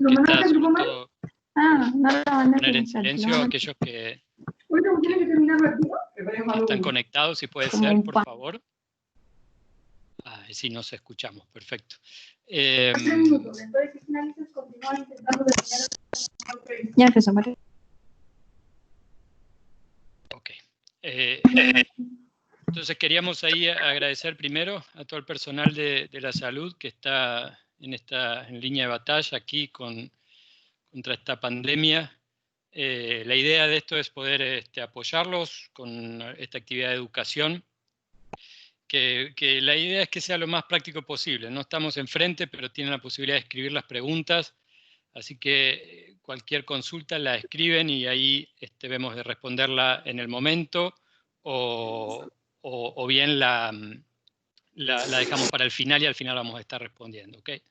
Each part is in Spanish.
que está sobre todo poner en silencio a aquellos que están conectados, si puede ser, por favor. Sí, nos escuchamos, perfecto. Ya empezó, María. Ok. Entonces queríamos ahí agradecer primero a todo el personal de la salud que está en línea de batalla aquí contra esta pandemia. La idea de esto es poder apoyarlos con esta actividad de educación, que la idea es que sea lo más práctico posible. No estamos enfrente, pero tienen la posibilidad de escribir las preguntas, así que cualquier consulta la escriben y ahí vemos de responderla en el momento o bien la dejamos para el final y al final vamos a estar respondiendo. ¿Okay?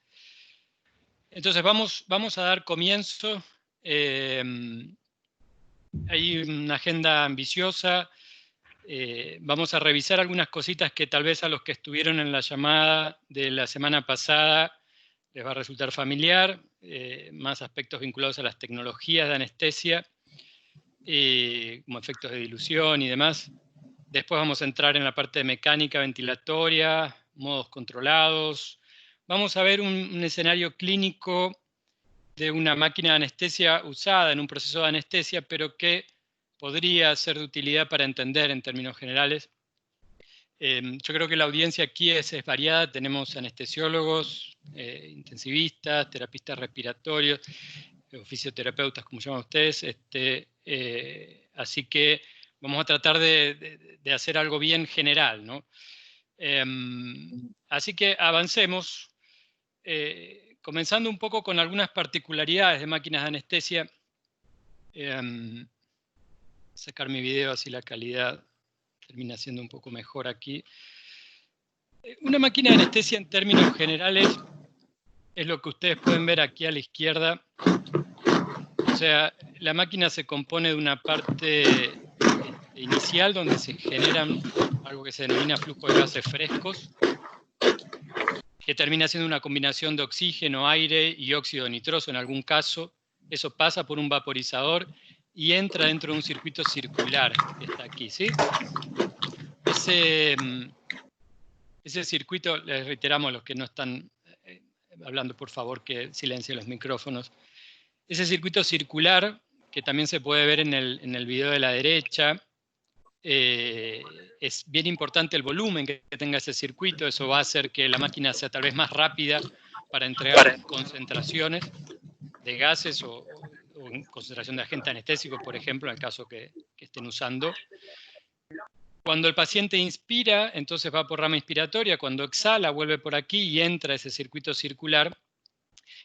Entonces vamos a dar comienzo. Hay una agenda ambiciosa. Vamos a revisar algunas cositas que tal vez a los que estuvieron en la llamada de la semana pasada les va a resultar familiar, más aspectos vinculados a las tecnologías de anestesia, como efectos de dilución y demás. Después vamos a entrar en la parte de mecánica ventilatoria, modos controlados. Vamos a ver un escenario clínico de una máquina de anestesia usada en un proceso de anestesia, pero que podría ser de utilidad para entender en términos generales. Yo creo que la audiencia aquí es variada. Tenemos anestesiólogos, intensivistas, terapistas respiratorios, fisioterapeutas, como llaman ustedes. Así que vamos a tratar de hacer algo bien general, ¿no? Así que avancemos, comenzando un poco con algunas particularidades de máquinas de anestesia. Sacar mi video así la calidad termina siendo un poco mejor aquí. Una máquina de anestesia en términos generales es lo que ustedes pueden ver aquí a la izquierda. O sea, la máquina se compone de una parte inicial donde se generan algo que se denomina flujo de gases frescos, que termina siendo una combinación de oxígeno, aire y óxido nitroso en algún caso. Eso pasa por un vaporizador y entra dentro de un circuito circular que está aquí, ¿sí? Ese circuito, les reiteramos a los que no están hablando, por favor, que silencien los micrófonos. Ese circuito circular, que también se puede ver en el video de la derecha, es bien importante el volumen que tenga ese circuito. Eso va a hacer que la máquina sea tal vez más rápida para entregar concentraciones de gases o concentración de agente anestésico, por ejemplo, en el caso que estén usando. Cuando el paciente inspira, entonces va por rama inspiratoria. Cuando exhala, vuelve por aquí y entra ese circuito circular.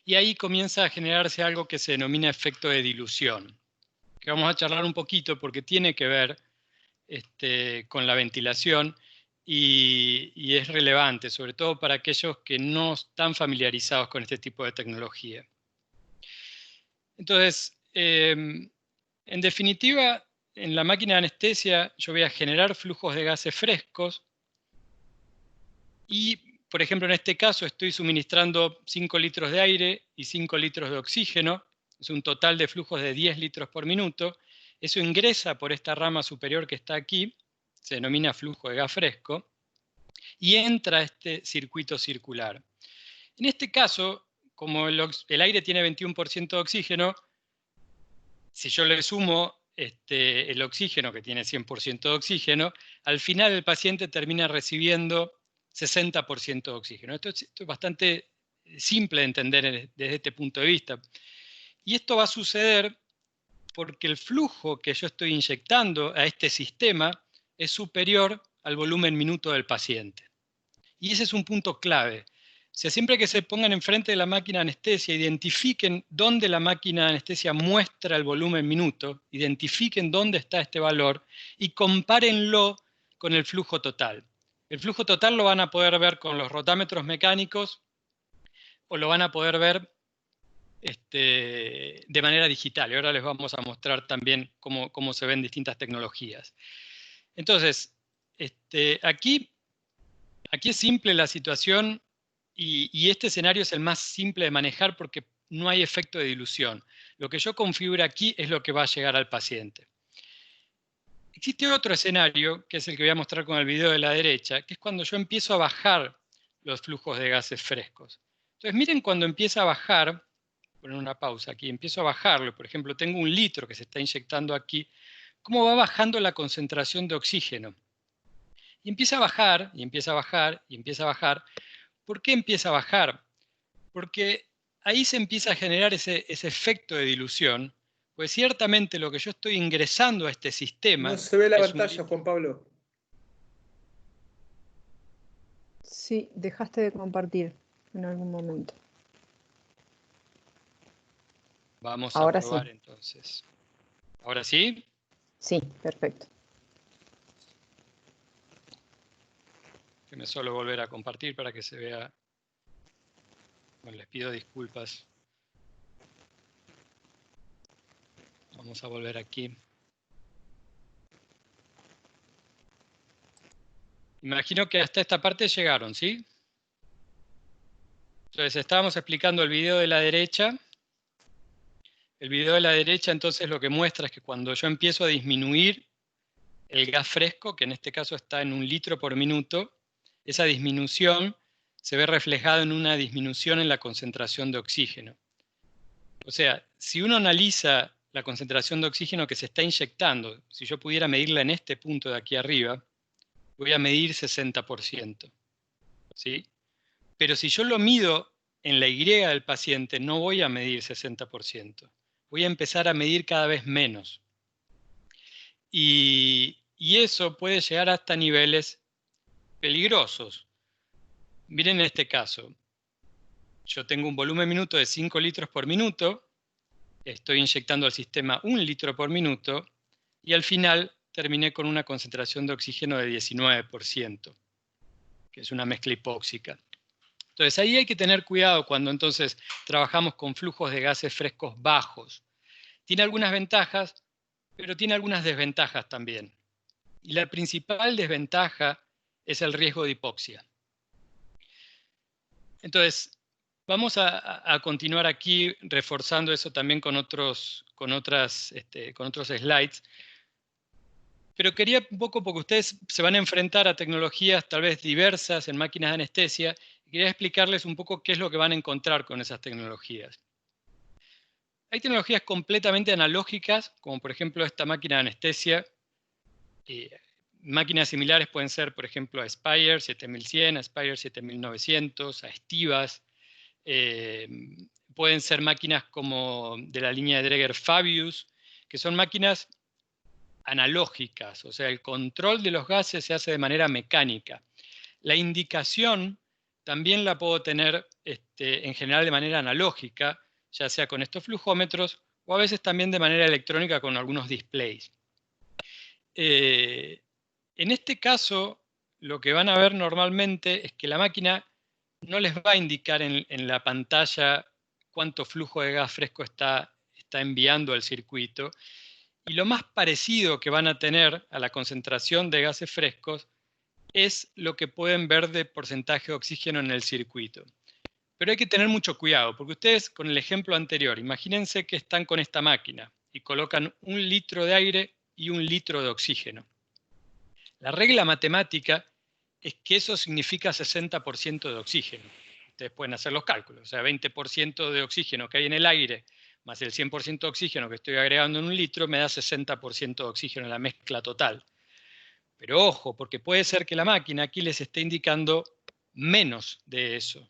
Y ahí comienza a generarse algo que se denomina efecto de dilución, que vamos a charlar un poquito porque tiene que ver con la ventilación y es relevante, sobre todo para aquellos que no están familiarizados con este tipo de tecnología. Entonces, en definitiva, en la máquina de anestesia yo voy a generar flujos de gases frescos y, por ejemplo, en este caso estoy suministrando 5 litros de aire y 5 litros de oxígeno. Es un total de flujos de 10 litros por minuto. Eso ingresa por esta rama superior que está aquí, se denomina flujo de gas fresco, y entra a este circuito circular. En este caso, como el aire tiene 21% de oxígeno, si yo le sumo el oxígeno, que tiene 100% de oxígeno, al final el paciente termina recibiendo 60% de oxígeno. Esto es bastante simple de entender desde este punto de vista. Y esto va a suceder porque el flujo que yo estoy inyectando a este sistema es superior al volumen minuto del paciente. Y ese es un punto clave. O sea, siempre que se pongan enfrente de la máquina de anestesia, identifiquen dónde la máquina de anestesia muestra el volumen minuto, identifiquen dónde está este valor y compárenlo con el flujo total. El flujo total lo van a poder ver con los rotámetros mecánicos o lo van a poder ver de manera digital. Y ahora les vamos a mostrar también cómo se ven distintas tecnologías. Entonces, aquí es simple la situación y este escenario es el más simple de manejar porque no hay efecto de dilución. Lo que yo configure aquí es lo que va a llegar al paciente. Existe otro escenario, que es el que voy a mostrar con el video de la derecha, que es cuando yo empiezo a bajar los flujos de gases frescos. Entonces miren cuando empieza a bajar, poner una pausa aquí, empiezo a bajarlo, por ejemplo, tengo 1 litro que se está inyectando aquí, cómo va bajando la concentración de oxígeno. Y empieza a bajar, y empieza a bajar, y empieza a bajar. ¿Por qué empieza a bajar? Porque ahí se empieza a generar ese efecto de dilución, pues ciertamente lo que yo estoy ingresando a este sistema... No se ve la es un pantalla, Juan Pablo. Sí, dejaste de compartir en algún momento. Vamos Ahora a probar sí. entonces. ¿Ahora sí? Sí, perfecto. Déjenme solo volver a compartir para que se vea. Bueno, les pido disculpas. Vamos a volver aquí. Imagino que hasta esta parte llegaron, ¿sí? Entonces estábamos explicando el video de la derecha. El video de la derecha entonces lo que muestra es que cuando yo empiezo a disminuir el gas fresco, que en este caso está en 1 litro por minuto, esa disminución se ve reflejada en una disminución en la concentración de oxígeno. O sea, si uno analiza la concentración de oxígeno que se está inyectando, si yo pudiera medirla en este punto de aquí arriba, voy a medir 60%. ¿Sí? Pero si yo lo mido en la Y del paciente, no voy a medir 60%. Voy a empezar a medir cada vez menos. Y eso puede llegar hasta niveles peligrosos. Miren este caso. Yo tengo un volumen minuto de 5 litros por minuto, estoy inyectando al sistema 1 litro por minuto, y al final terminé con una concentración de oxígeno de 19%, que es una mezcla hipóxica. Entonces ahí hay que tener cuidado cuando entonces trabajamos con flujos de gases frescos bajos. Tiene algunas ventajas, pero tiene algunas desventajas también. Y la principal desventaja es el riesgo de hipoxia. Entonces, vamos a continuar aquí reforzando eso también con otros slides. Pero quería un poco, porque ustedes se van a enfrentar a tecnologías tal vez diversas en máquinas de anestesia, quería explicarles un poco qué es lo que van a encontrar con esas tecnologías. Hay tecnologías completamente analógicas, como por ejemplo esta máquina de anestesia. Máquinas similares pueden ser, por ejemplo, a Spire 7100, a Spire 7900, a Stivas. Pueden ser máquinas como de la línea de Dräger Fabius, que son máquinas analógicas, o sea, el control de los gases se hace de manera mecánica. La indicación también la puedo tener en general de manera analógica, ya sea con estos flujómetros o a veces también de manera electrónica con algunos displays. En este caso, lo que van a ver normalmente es que la máquina no les va a indicar en la pantalla cuánto flujo de gas fresco está enviando al circuito. Y lo más parecido que van a tener a la concentración de gases frescos es lo que pueden ver de porcentaje de oxígeno en el circuito. Pero hay que tener mucho cuidado, porque ustedes, con el ejemplo anterior, imagínense que están con esta máquina y colocan 1 litro de aire y 1 litro de oxígeno. La regla matemática es que eso significa 60% de oxígeno. Ustedes pueden hacer los cálculos, o sea, 20% de oxígeno que hay en el aire más el 100% de oxígeno que estoy agregando en 1 litro me da 60% de oxígeno en la mezcla total. Pero ojo, porque puede ser que la máquina aquí les esté indicando menos de eso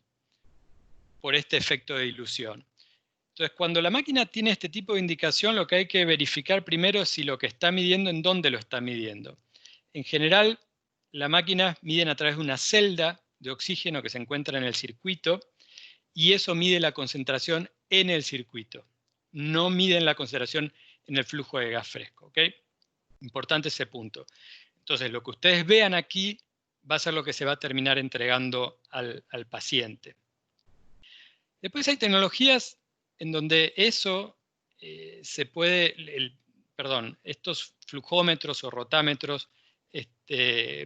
por este efecto de dilución. Entonces, cuando la máquina tiene este tipo de indicación, lo que hay que verificar primero es si lo que está midiendo, en dónde lo está midiendo. En general, las máquinas miden a través de una celda de oxígeno que se encuentra en el circuito y eso mide la concentración en el circuito. No miden la concentración en el flujo de gas fresco. ¿Okay? Importante ese punto. Entonces, lo que ustedes vean aquí va a ser lo que se va a terminar entregando al paciente. Después hay tecnologías en donde eso se puede, estos flujómetros o rotámetros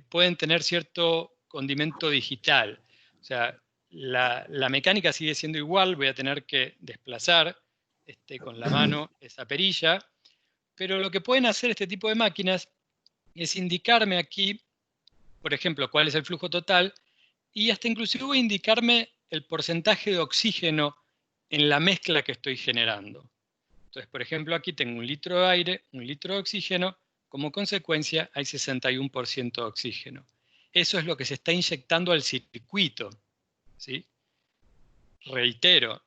pueden tener cierto condimento digital. O sea, la mecánica sigue siendo igual, voy a tener que desplazar con la mano esa perilla, pero lo que pueden hacer este tipo de máquinas es indicarme aquí, por ejemplo, cuál es el flujo total, y hasta inclusive indicarme el porcentaje de oxígeno en la mezcla que estoy generando. Entonces, por ejemplo, aquí tengo 1 litro de aire, 1 litro de oxígeno, como consecuencia hay 61% de oxígeno. Eso es lo que se está inyectando al circuito, ¿sí? Reitero,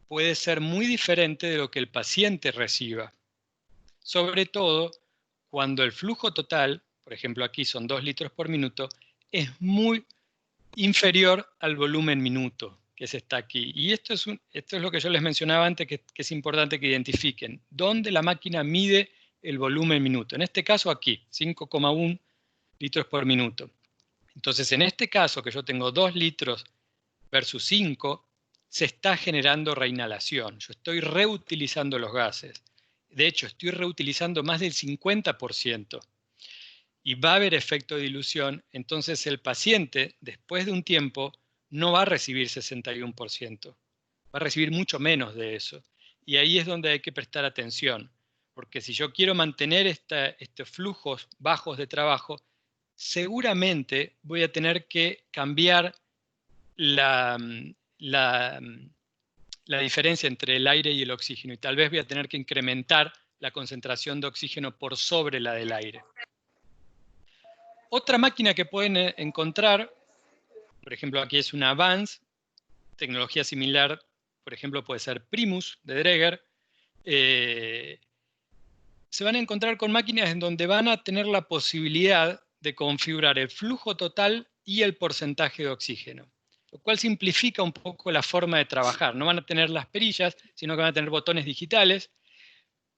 puede ser muy diferente de lo que el paciente reciba, sobre todo cuando el flujo total, por ejemplo aquí son 2 litros por minuto, es muy inferior al volumen minuto que se está aquí. Y esto es lo que yo les mencionaba antes, que es importante que identifiquen dónde la máquina mide el volumen minuto. En este caso aquí, 5,1 litros por minuto. Entonces, en este caso, que yo tengo 2 litros versus 5, se está generando reinhalación. Yo estoy reutilizando los gases. De hecho, estoy reutilizando más del 50%. Y va a haber efecto de dilución, entonces el paciente, después de un tiempo, no va a recibir 61%, va a recibir mucho menos de eso. Y ahí es donde hay que prestar atención, porque si yo quiero mantener estos flujos bajos de trabajo, seguramente voy a tener que cambiar la diferencia entre el aire y el oxígeno, y tal vez voy a tener que incrementar la concentración de oxígeno por sobre la del aire. Otra máquina que pueden encontrar, por ejemplo, aquí es una Vance, tecnología similar, por ejemplo, puede ser Primus de Dräger. Se van a encontrar con máquinas en donde van a tener la posibilidad de configurar el flujo total y el porcentaje de oxígeno, lo cual simplifica un poco la forma de trabajar. No van a tener las perillas, sino que van a tener botones digitales,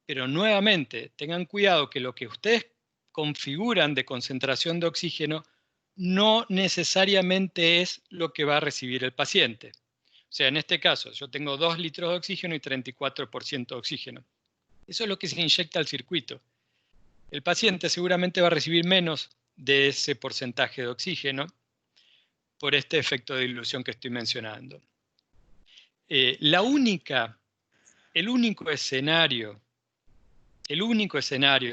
pero nuevamente tengan cuidado que lo que ustedes configuran de concentración de oxígeno no necesariamente es lo que va a recibir el paciente. O sea, en este caso, yo tengo 2 litros de oxígeno y 34% de oxígeno. Eso es lo que se inyecta al circuito. El paciente seguramente va a recibir menos de ese porcentaje de oxígeno por este efecto de dilución que estoy mencionando. El único escenario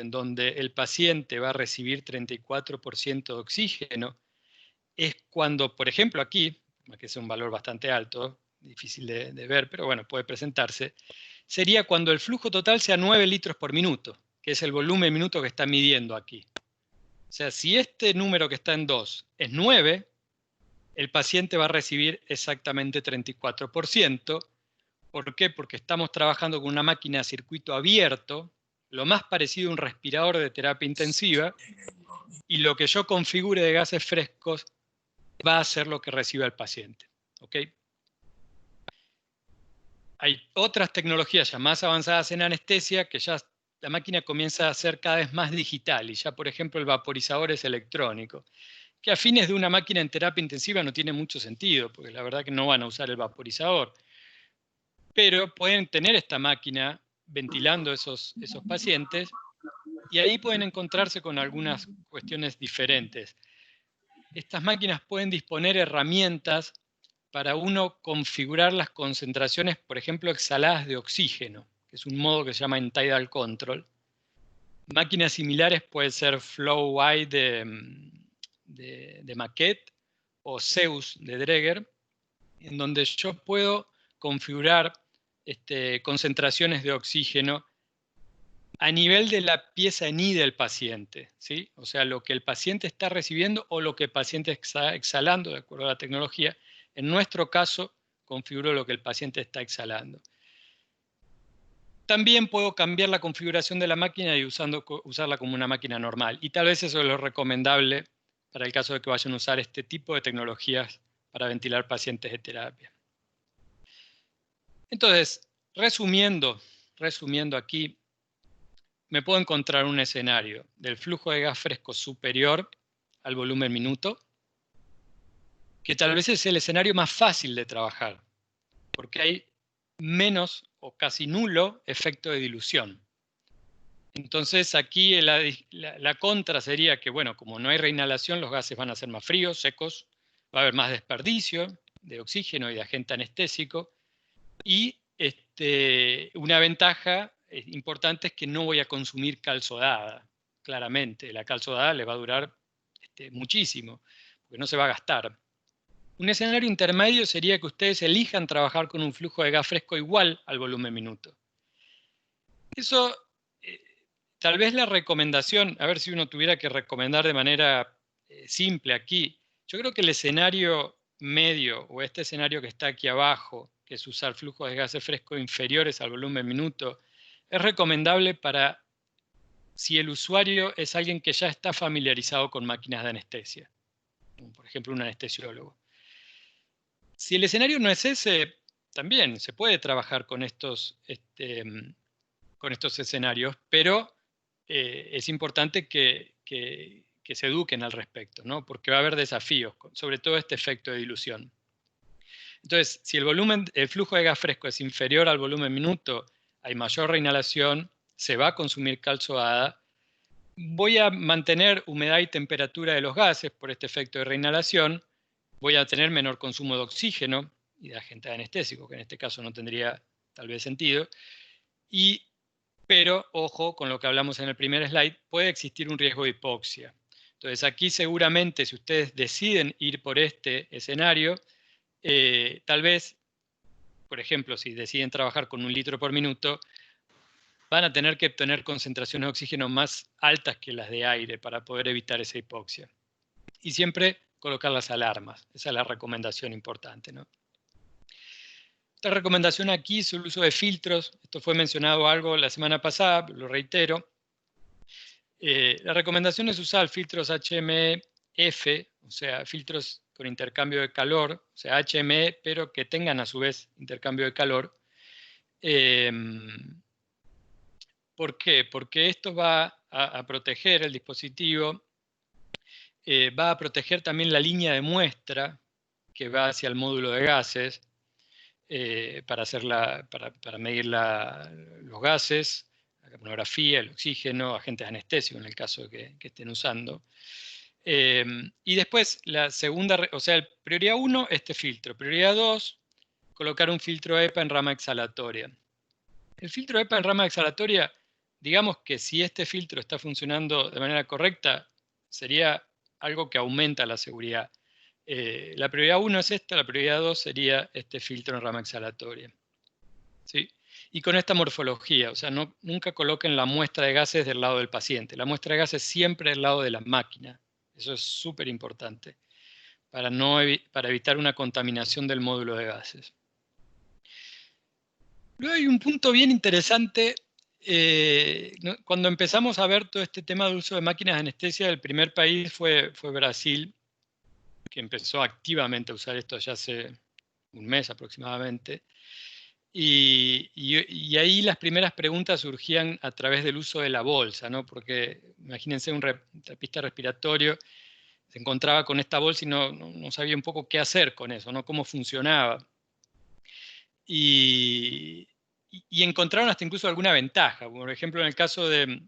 en donde el paciente va a recibir 34% de oxígeno es cuando, por ejemplo, aquí, que es un valor bastante alto, difícil de ver, pero bueno, puede presentarse, sería cuando el flujo total sea 9 litros por minuto, que es el volumen minuto que está midiendo aquí. O sea, si este número que está en 2 es 9, el paciente va a recibir exactamente 34%. ¿Por qué? Porque estamos trabajando con una máquina a circuito abierto, lo más parecido a un respirador de terapia intensiva, y lo que yo configure de gases frescos va a ser lo que reciba el paciente. ¿Okay? Hay otras tecnologías ya más avanzadas en anestesia que ya la máquina comienza a ser cada vez más digital, y ya por ejemplo el vaporizador es electrónico, que a fines de una máquina en terapia intensiva no tiene mucho sentido, porque la verdad que no van a usar el vaporizador. Pero pueden tener esta máquina ventilando esos pacientes, y ahí pueden encontrarse con algunas cuestiones diferentes. Estas máquinas pueden disponer herramientas para uno configurar las concentraciones, por ejemplo, exhaladas de oxígeno, que es un modo que se llama Tidal Control. Máquinas similares pueden ser Flow-i de Maquette o Zeus de Dräger, en donde yo puedo configurar concentraciones de oxígeno a nivel de la pieza en I del paciente, ¿sí? O sea, lo que el paciente está recibiendo o lo que el paciente está exhalando, de acuerdo a la tecnología. En nuestro caso, configuro lo que el paciente está exhalando. También puedo cambiar la configuración de la máquina y usarla como una máquina normal. Y tal vez eso es lo recomendable para el caso de que vayan a usar este tipo de tecnologías para ventilar pacientes de terapia. Entonces, resumiendo aquí, me puedo encontrar un escenario del flujo de gas fresco superior al volumen minuto, que tal vez es el escenario más fácil de trabajar, porque hay menos o casi nulo efecto de dilución. Entonces aquí la contra sería que, bueno, como no hay reinhalación, los gases van a ser más fríos, secos, va a haber más desperdicio, de oxígeno y de agente anestésico. Y una ventaja importante es que no voy a consumir cal sodada, claramente. La cal sodada le va a durar muchísimo, porque no se va a gastar. Un escenario intermedio sería que ustedes elijan trabajar con un flujo de gas fresco igual al volumen minuto. Eso, tal vez la recomendación, a ver si uno tuviera que recomendar de manera simple aquí, yo creo que el escenario medio, o este escenario que está aquí abajo, que es usar flujos de gases frescos inferiores al volumen minuto, es recomendable para si el usuario es alguien que ya está familiarizado con máquinas de anestesia, como por ejemplo un anestesiólogo. Si el escenario no es ese, también se puede trabajar con estos escenarios, pero es importante que se eduquen al respecto, ¿no? Porque va a haber desafíos, sobre todo este efecto de dilución. Entonces, si el flujo de gas fresco es inferior al volumen minuto, hay mayor reinhalación, se va a consumir cal sodada, voy a mantener humedad y temperatura de los gases por este efecto de reinhalación, voy a tener menor consumo de oxígeno y de agente anestésico, que en este caso no tendría tal vez sentido, pero, ojo, con lo que hablamos en el primer slide, puede existir un riesgo de hipoxia. Entonces, aquí seguramente, si ustedes deciden ir por este escenario, tal vez, por ejemplo, si deciden trabajar con 1 litro por minuto, van a tener que obtener concentraciones de oxígeno más altas que las de aire para poder evitar esa hipoxia. Y siempre colocar las alarmas. Esa es la recomendación importante, ¿no? Esta recomendación aquí es el uso de filtros. Esto fue mencionado algo la semana pasada, lo reitero. La recomendación es usar filtros HMF, o sea, filtros con intercambio de calor, o sea, HME, pero que tengan a su vez intercambio de calor. ¿Por qué? Porque esto va a proteger el dispositivo, va a proteger también la línea de muestra que va hacia el módulo de gases para medir los gases, la capnografía, el oxígeno, agentes anestésicos en el caso de que estén usando. Y después la segunda, o sea, prioridad 1, este filtro. Prioridad 2, colocar un filtro EPA en rama exhalatoria. El filtro EPA en rama exhalatoria, digamos que si este filtro está funcionando de manera correcta, sería algo que aumenta la seguridad. La prioridad 1 es esta, la prioridad 2 sería este filtro en rama exhalatoria. ¿Sí? Y con esta morfología, o sea, nunca coloquen la muestra de gases del lado del paciente. La muestra de gases siempre del lado de la máquina. Eso es súper importante para evitar una contaminación del módulo de gases. Luego hay un punto bien interesante. Cuando empezamos a ver todo este tema de uso de máquinas de anestesia, el primer país fue Brasil, que empezó activamente a usar esto ya hace un mes aproximadamente. Y ahí las primeras preguntas surgían a través del uso de la bolsa, ¿no? Porque imagínense un terapista respiratorio se encontraba con esta bolsa y no sabía un poco qué hacer con eso, ¿no? Cómo funcionaba. Y encontraron hasta incluso alguna ventaja. Por ejemplo, en el caso de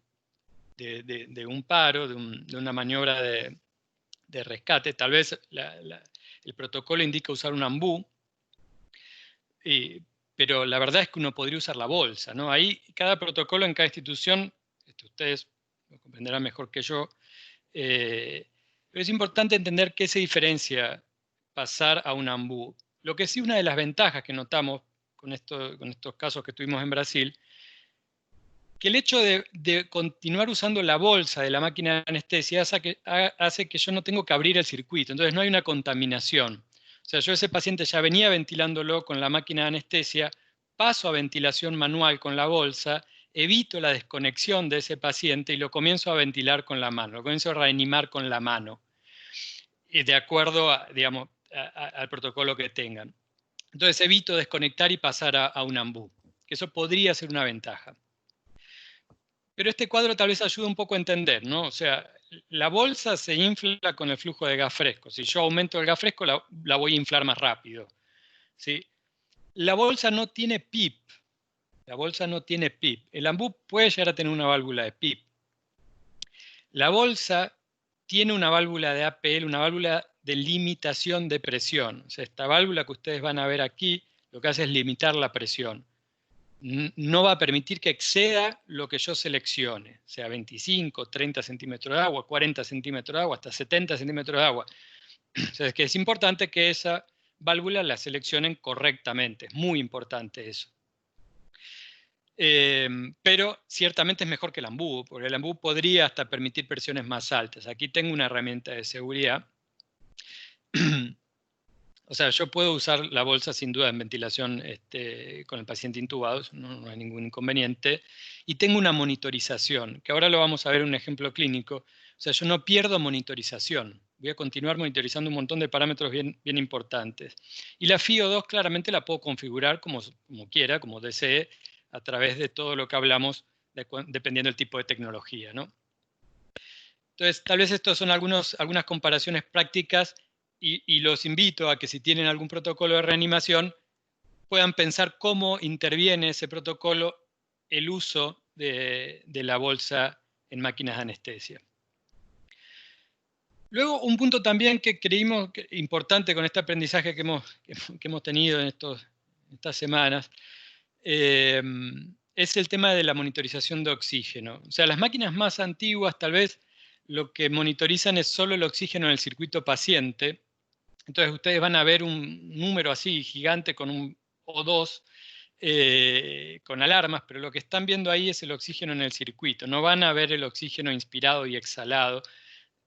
un paro, de una maniobra de rescate, tal vez el protocolo indica usar un ambú, pero la verdad es que uno podría usar la bolsa, ¿no? Ahí cada protocolo en cada institución, ustedes lo comprenderán mejor que yo, pero es importante entender qué se diferencia pasar a un ambú. Lo que sí, una de las ventajas que notamos con estos casos que tuvimos en Brasil, que el hecho de continuar usando la bolsa de la máquina de anestesia hace que yo no tengo que abrir el circuito, entonces no hay una contaminación. O sea, yo ese paciente ya venía ventilándolo con la máquina de anestesia, paso a ventilación manual con la bolsa, evito la desconexión de ese paciente y lo comienzo a ventilar con la mano, lo comienzo a reanimar con la mano, de acuerdo al protocolo que tengan. Entonces evito desconectar y pasar a un ambú, que eso podría ser una ventaja. Pero este cuadro tal vez ayuda un poco a entender, ¿no? O sea, la bolsa se infla con el flujo de gas fresco. Si yo aumento el gas fresco, la voy a inflar más rápido, ¿sí? La bolsa no tiene PIP. La bolsa no tiene PIP. El ambú puede llegar a tener una válvula de PIP. La bolsa tiene una válvula de APL, una válvula de limitación de presión. O sea, esta válvula que ustedes van a ver aquí, lo que hace es limitar la presión. No va a permitir que exceda lo que yo seleccione, sea 25, 30 centímetros de agua, 40 centímetros de agua, hasta 70 centímetros de agua. O sea, es que es importante que esa válvula la seleccionen correctamente, es muy importante eso. Pero ciertamente es mejor que el embudo, porque el embudo podría hasta permitir presiones más altas. Aquí tengo una herramienta de seguridad. O sea, yo puedo usar la bolsa sin duda en ventilación con el paciente intubado, no hay ningún inconveniente. Y tengo una monitorización, que ahora lo vamos a ver en un ejemplo clínico. O sea, yo no pierdo monitorización. Voy a continuar monitorizando un montón de parámetros bien importantes. Y la FiO2 claramente la puedo configurar como quiera, como desee, a través de todo lo que hablamos, dependiendo del tipo de tecnología, ¿no? Entonces, tal vez estos son algunas comparaciones prácticas y los invito a que si tienen algún protocolo de reanimación, puedan pensar cómo interviene ese protocolo el uso de la bolsa en máquinas de anestesia. Luego, un punto también que creímos importante con este aprendizaje que hemos tenido en estas semanas, es el tema de la monitorización de oxígeno. O sea, las máquinas más antiguas tal vez lo que monitorizan es solo el oxígeno en el circuito paciente. Entonces ustedes van a ver un número así gigante con un O2 con alarmas, pero lo que están viendo ahí es el oxígeno en el circuito. No van a ver el oxígeno inspirado y exhalado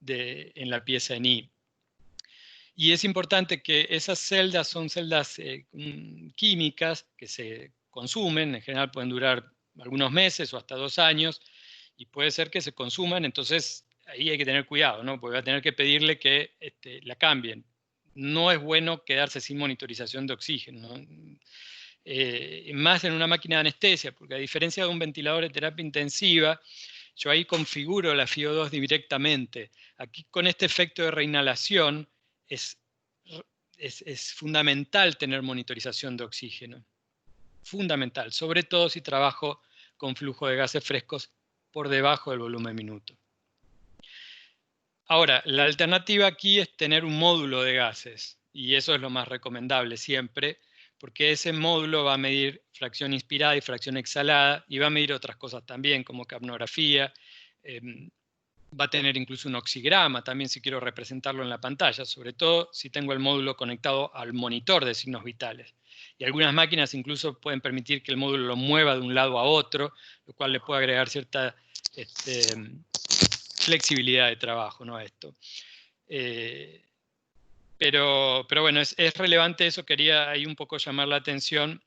en la pieza en I. Y es importante que esas celdas son celdas químicas que se consumen, en general pueden durar algunos meses o hasta 2 años, y puede ser que se consuman, entonces ahí hay que tener cuidado, ¿no? Porque va a tener que pedirle que la cambien. No es bueno quedarse sin monitorización de oxígeno, ¿no? Más en una máquina de anestesia, porque a diferencia de un ventilador de terapia intensiva, yo ahí configuro la FiO2 directamente. Aquí con este efecto de reinhalación es fundamental tener monitorización de oxígeno. Fundamental, sobre todo si trabajo con flujo de gases frescos por debajo del volumen minuto. Ahora, la alternativa aquí es tener un módulo de gases, y eso es lo más recomendable siempre, porque ese módulo va a medir fracción inspirada y fracción exhalada, y va a medir otras cosas también, como capnografía, va a tener incluso un oxigrama también si quiero representarlo en la pantalla, sobre todo si tengo el módulo conectado al monitor de signos vitales. Y algunas máquinas incluso pueden permitir que el módulo lo mueva de un lado a otro, lo cual le puede agregar cierta flexibilidad de trabajo, ¿no? Esto. Pero bueno, es relevante eso, quería ahí un poco llamar la atención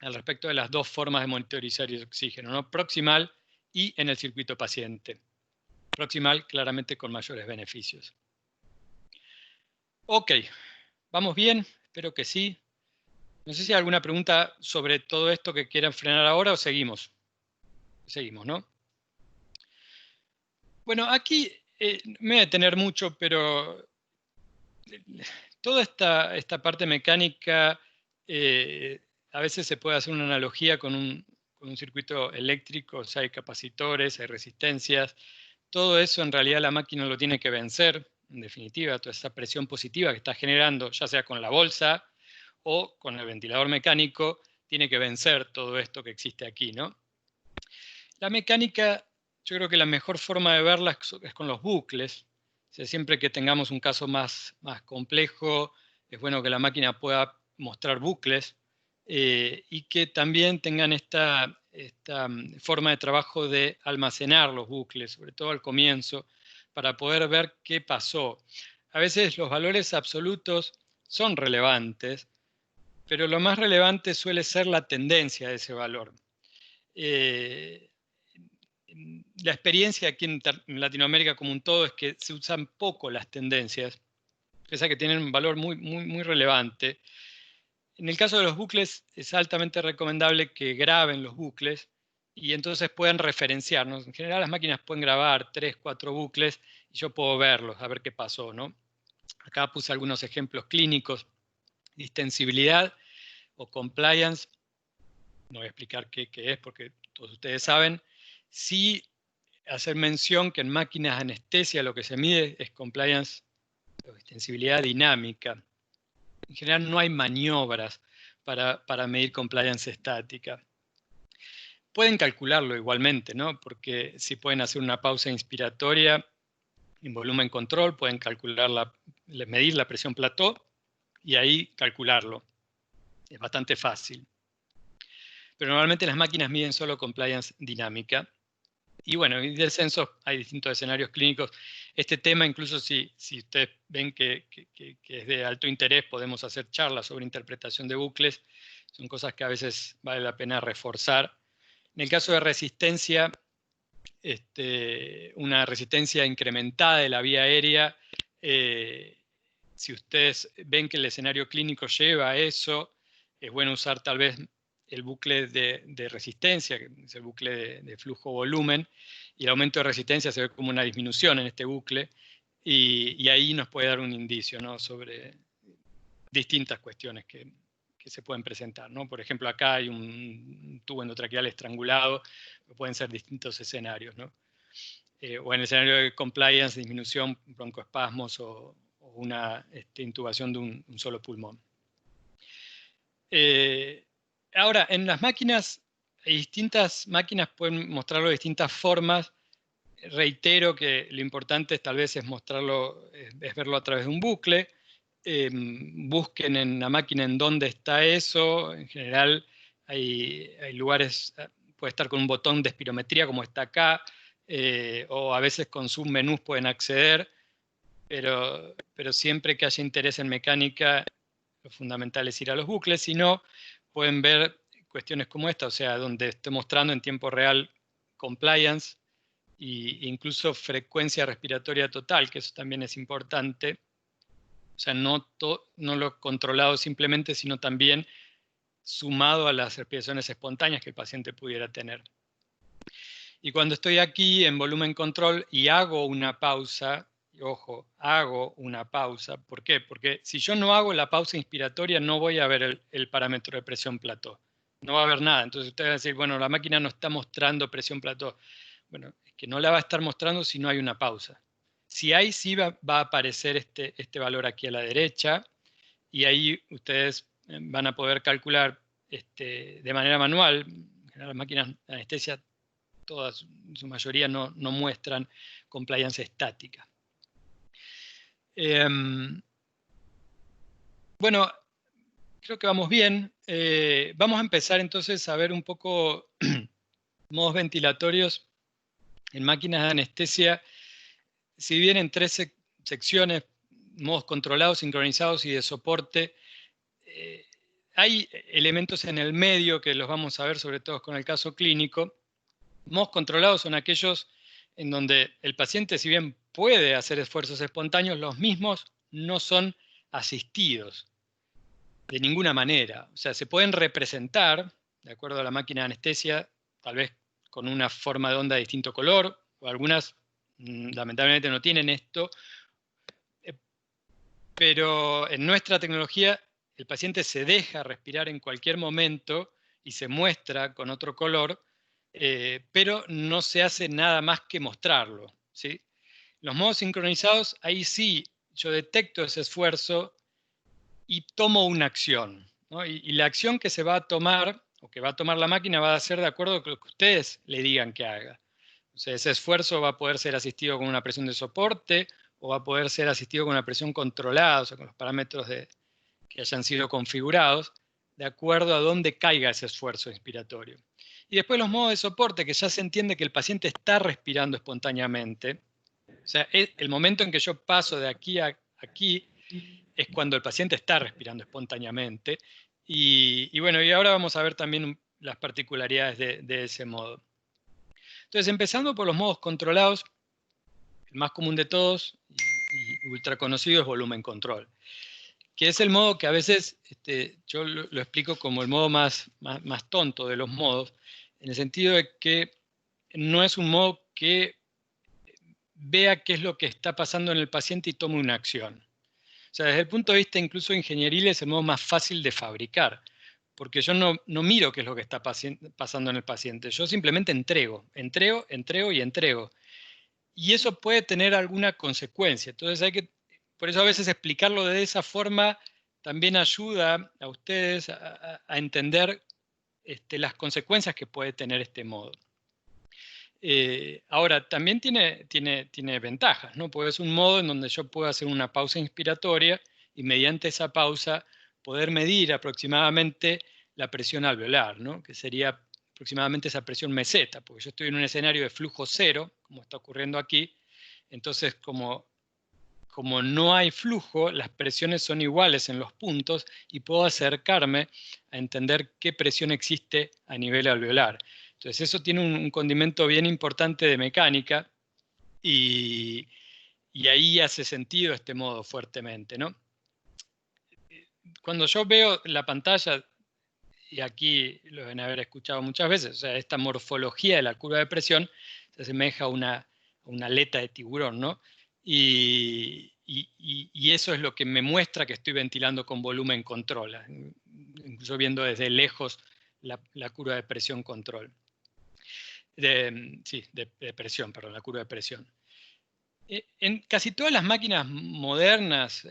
al respecto de las dos formas de monitorizar el oxígeno, ¿no? Proximal y en el circuito paciente. Proximal claramente con mayores beneficios. Ok, ¿vamos bien? Espero que sí. No sé si hay alguna pregunta sobre todo esto que quieran frenar ahora o seguimos. Seguimos, ¿no? Bueno, aquí me voy a detener mucho, pero toda esta parte mecánica a veces se puede hacer una analogía con un circuito eléctrico, o sea, hay capacitores, hay resistencias. Todo eso en realidad la máquina lo tiene que vencer, en definitiva, toda esa presión positiva que está generando, ya sea con la bolsa o con el ventilador mecánico, tiene que vencer todo esto que existe aquí, ¿no? La mecánica, yo creo que la mejor forma de verla es con los bucles. O sea, siempre que tengamos un caso más complejo, es bueno que la máquina pueda mostrar bucles y que también tengan esta forma de trabajo de almacenar los bucles, sobre todo al comienzo, para poder ver qué pasó. A veces los valores absolutos son relevantes, pero lo más relevante suele ser la tendencia de ese valor. La experiencia aquí en Latinoamérica como un todo es que se usan poco las tendencias, pese a que tienen un valor muy relevante. En el caso de los bucles es altamente recomendable que graben los bucles y entonces puedan referenciarnos. En general las máquinas pueden grabar 3, 4 bucles y yo puedo verlos, a ver qué pasó, ¿no? Acá puse algunos ejemplos clínicos. Distensibilidad o compliance, no voy a explicar qué es porque todos ustedes saben. Sí hacer mención que en máquinas de anestesia lo que se mide es compliance extensibilidad dinámica. En general no hay maniobras para medir compliance estática. Pueden calcularlo igualmente, ¿no? Porque si pueden hacer una pausa inspiratoria en volumen control, pueden calcular medir la presión plató y ahí calcularlo. Es bastante fácil. Pero normalmente las máquinas miden solo compliance dinámica. Y bueno, en descensos hay distintos escenarios clínicos. Este tema, incluso si ustedes ven que es de alto interés, podemos hacer charlas sobre interpretación de bucles. Son cosas que a veces vale la pena reforzar. En el caso de resistencia, una resistencia incrementada de la vía aérea, si ustedes ven que el escenario clínico lleva a eso, es bueno usar tal vez el bucle de resistencia, que es el bucle de flujo-volumen, y el aumento de resistencia se ve como una disminución en este bucle, y ahí nos puede dar un indicio, ¿no?, sobre distintas cuestiones que se pueden presentar, ¿no? Por ejemplo, acá hay un tubo endotraqueal estrangulado, pueden ser distintos escenarios, ¿no? O en el escenario de compliance, disminución, broncoespasmos o una intubación de un solo pulmón. Ahora, en las máquinas, distintas máquinas pueden mostrarlo de distintas formas. Reitero que lo importante tal vez es mostrarlo, es verlo a través de un bucle. Busquen en la máquina en dónde está eso. En general hay lugares, puede estar con un botón de espirometría como está acá, o a veces con submenús pueden acceder, pero siempre que haya interés en mecánica, lo fundamental es ir a los bucles. Si no, pueden ver cuestiones como esta, o sea, donde estoy mostrando en tiempo real compliance e incluso frecuencia respiratoria total, que eso también es importante. O sea, no lo controlado simplemente, sino también sumado a las respiraciones espontáneas que el paciente pudiera tener. Y cuando estoy aquí en volumen control y hago una pausa, y ojo, hago una pausa. ¿Por qué? Porque si yo no hago la pausa inspiratoria, no voy a ver el parámetro de presión plató. No va a haber nada. Entonces ustedes van a decir, bueno, la máquina no está mostrando presión plató. Bueno, es que no la va a estar mostrando si no hay una pausa. Si hay, sí va a aparecer este valor aquí a la derecha, y ahí ustedes van a poder calcular de manera manual. Las máquinas de anestesia, todas, en su mayoría, no muestran compliance estática. Bueno, creo que vamos bien. Vamos a empezar entonces a ver un poco modos ventilatorios en máquinas de anestesia. Si bien en 3 secciones, modos controlados, sincronizados y de soporte, hay elementos en el medio que los vamos a ver, sobre todo con el caso clínico. Modos controlados son aquellos en donde el paciente, si bien puede hacer esfuerzos espontáneos, los mismos no son asistidos de ninguna manera. O sea, se pueden representar, de acuerdo a la máquina de anestesia, tal vez con una forma de onda de distinto color, o algunas lamentablemente no tienen esto, pero en nuestra tecnología el paciente se deja respirar en cualquier momento y se muestra con otro color, pero no se hace nada más que mostrarlo, ¿sí? Los modos sincronizados, ahí sí yo detecto ese esfuerzo y tomo una acción, ¿no? Y la acción que se va a tomar, o que va a tomar la máquina, va a ser de acuerdo con lo que ustedes le digan que haga. O sea, ese esfuerzo va a poder ser asistido con una presión de soporte, o va a poder ser asistido con una presión controlada, o sea, con los parámetros que hayan sido configurados, de acuerdo a dónde caiga ese esfuerzo inspiratorio. Y después los modos de soporte, que ya se entiende que el paciente está respirando espontáneamente. O sea, el momento en que yo paso de aquí a aquí es cuando el paciente está respirando espontáneamente. Y bueno, y ahora vamos a ver también las particularidades de ese modo. Entonces, empezando por los modos controlados, el más común de todos y ultra conocido es volumen control, que es el modo que a veces yo lo explico como el modo más tonto de los modos, en el sentido de que no es un modo que vea qué es lo que está pasando en el paciente y tome una acción. O sea, desde el punto de vista incluso ingenieril es el modo más fácil de fabricar, porque yo no miro qué es lo que está pasando en el paciente, yo simplemente entrego. Y eso puede tener alguna consecuencia. Entonces hay que por eso a veces explicarlo de esa forma también ayuda a ustedes a entender las consecuencias que puede tener este modo. Ahora, también tiene ventajas, ¿no? Porque es un modo en donde yo puedo hacer una pausa inspiratoria y mediante esa pausa poder medir aproximadamente la presión alveolar, ¿no? Que sería aproximadamente esa presión meseta, porque yo estoy en un escenario de flujo cero, como está ocurriendo aquí. Entonces, como no hay flujo, las presiones son iguales en los puntos y puedo acercarme a entender qué presión existe a nivel alveolar. Entonces eso tiene un condimento bien importante de mecánica y ahí hace sentido este modo fuertemente, ¿no? Cuando yo veo la pantalla, y aquí lo deben haber escuchado muchas veces, o sea, esta morfología de la curva de presión se asemeja a una aleta de tiburón, ¿no? Y eso es lo que me muestra que estoy ventilando con volumen control, incluso viendo desde lejos la curva de presión control. De presión, perdón, la curva de presión. En casi todas las máquinas modernas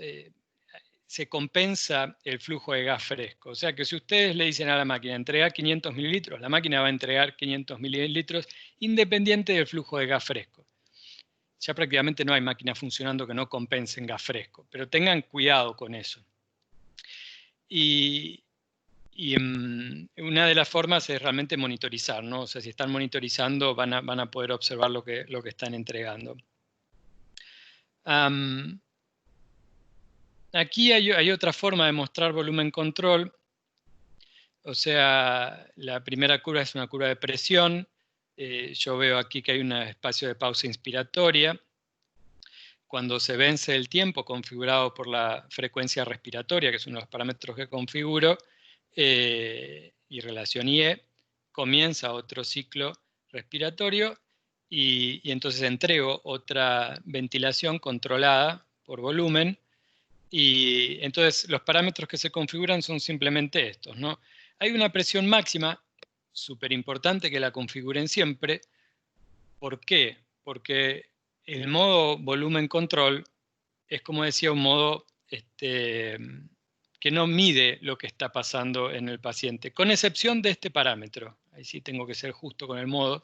se compensa el flujo de gas fresco. O sea que si ustedes le dicen a la máquina entregar 500 mililitros, la máquina va a entregar 500 mililitros independiente del flujo de gas fresco. Ya prácticamente no hay máquinas funcionando que no compensen gas fresco, pero tengan cuidado con eso. Y una de las formas es realmente monitorizar, ¿no? O sea, si están monitorizando van a poder observar lo que están entregando. Aquí hay otra forma de mostrar volumen control. O sea, la primera curva es una curva de presión. Yo veo aquí que hay un espacio de pausa inspiratoria. Cuando se vence el tiempo configurado por la frecuencia respiratoria, que es uno de los parámetros que configuro, y relación IE, comienza otro ciclo respiratorio y entonces entrego otra ventilación controlada por volumen. Y entonces los parámetros que se configuran son simplemente estos, ¿no? Hay una presión máxima, súper importante que la configuren siempre. ¿Por qué? Porque el modo volumen control es, como decía, un modo que no mide lo que está pasando en el paciente, con excepción de este parámetro. Ahí sí tengo que ser justo con el modo.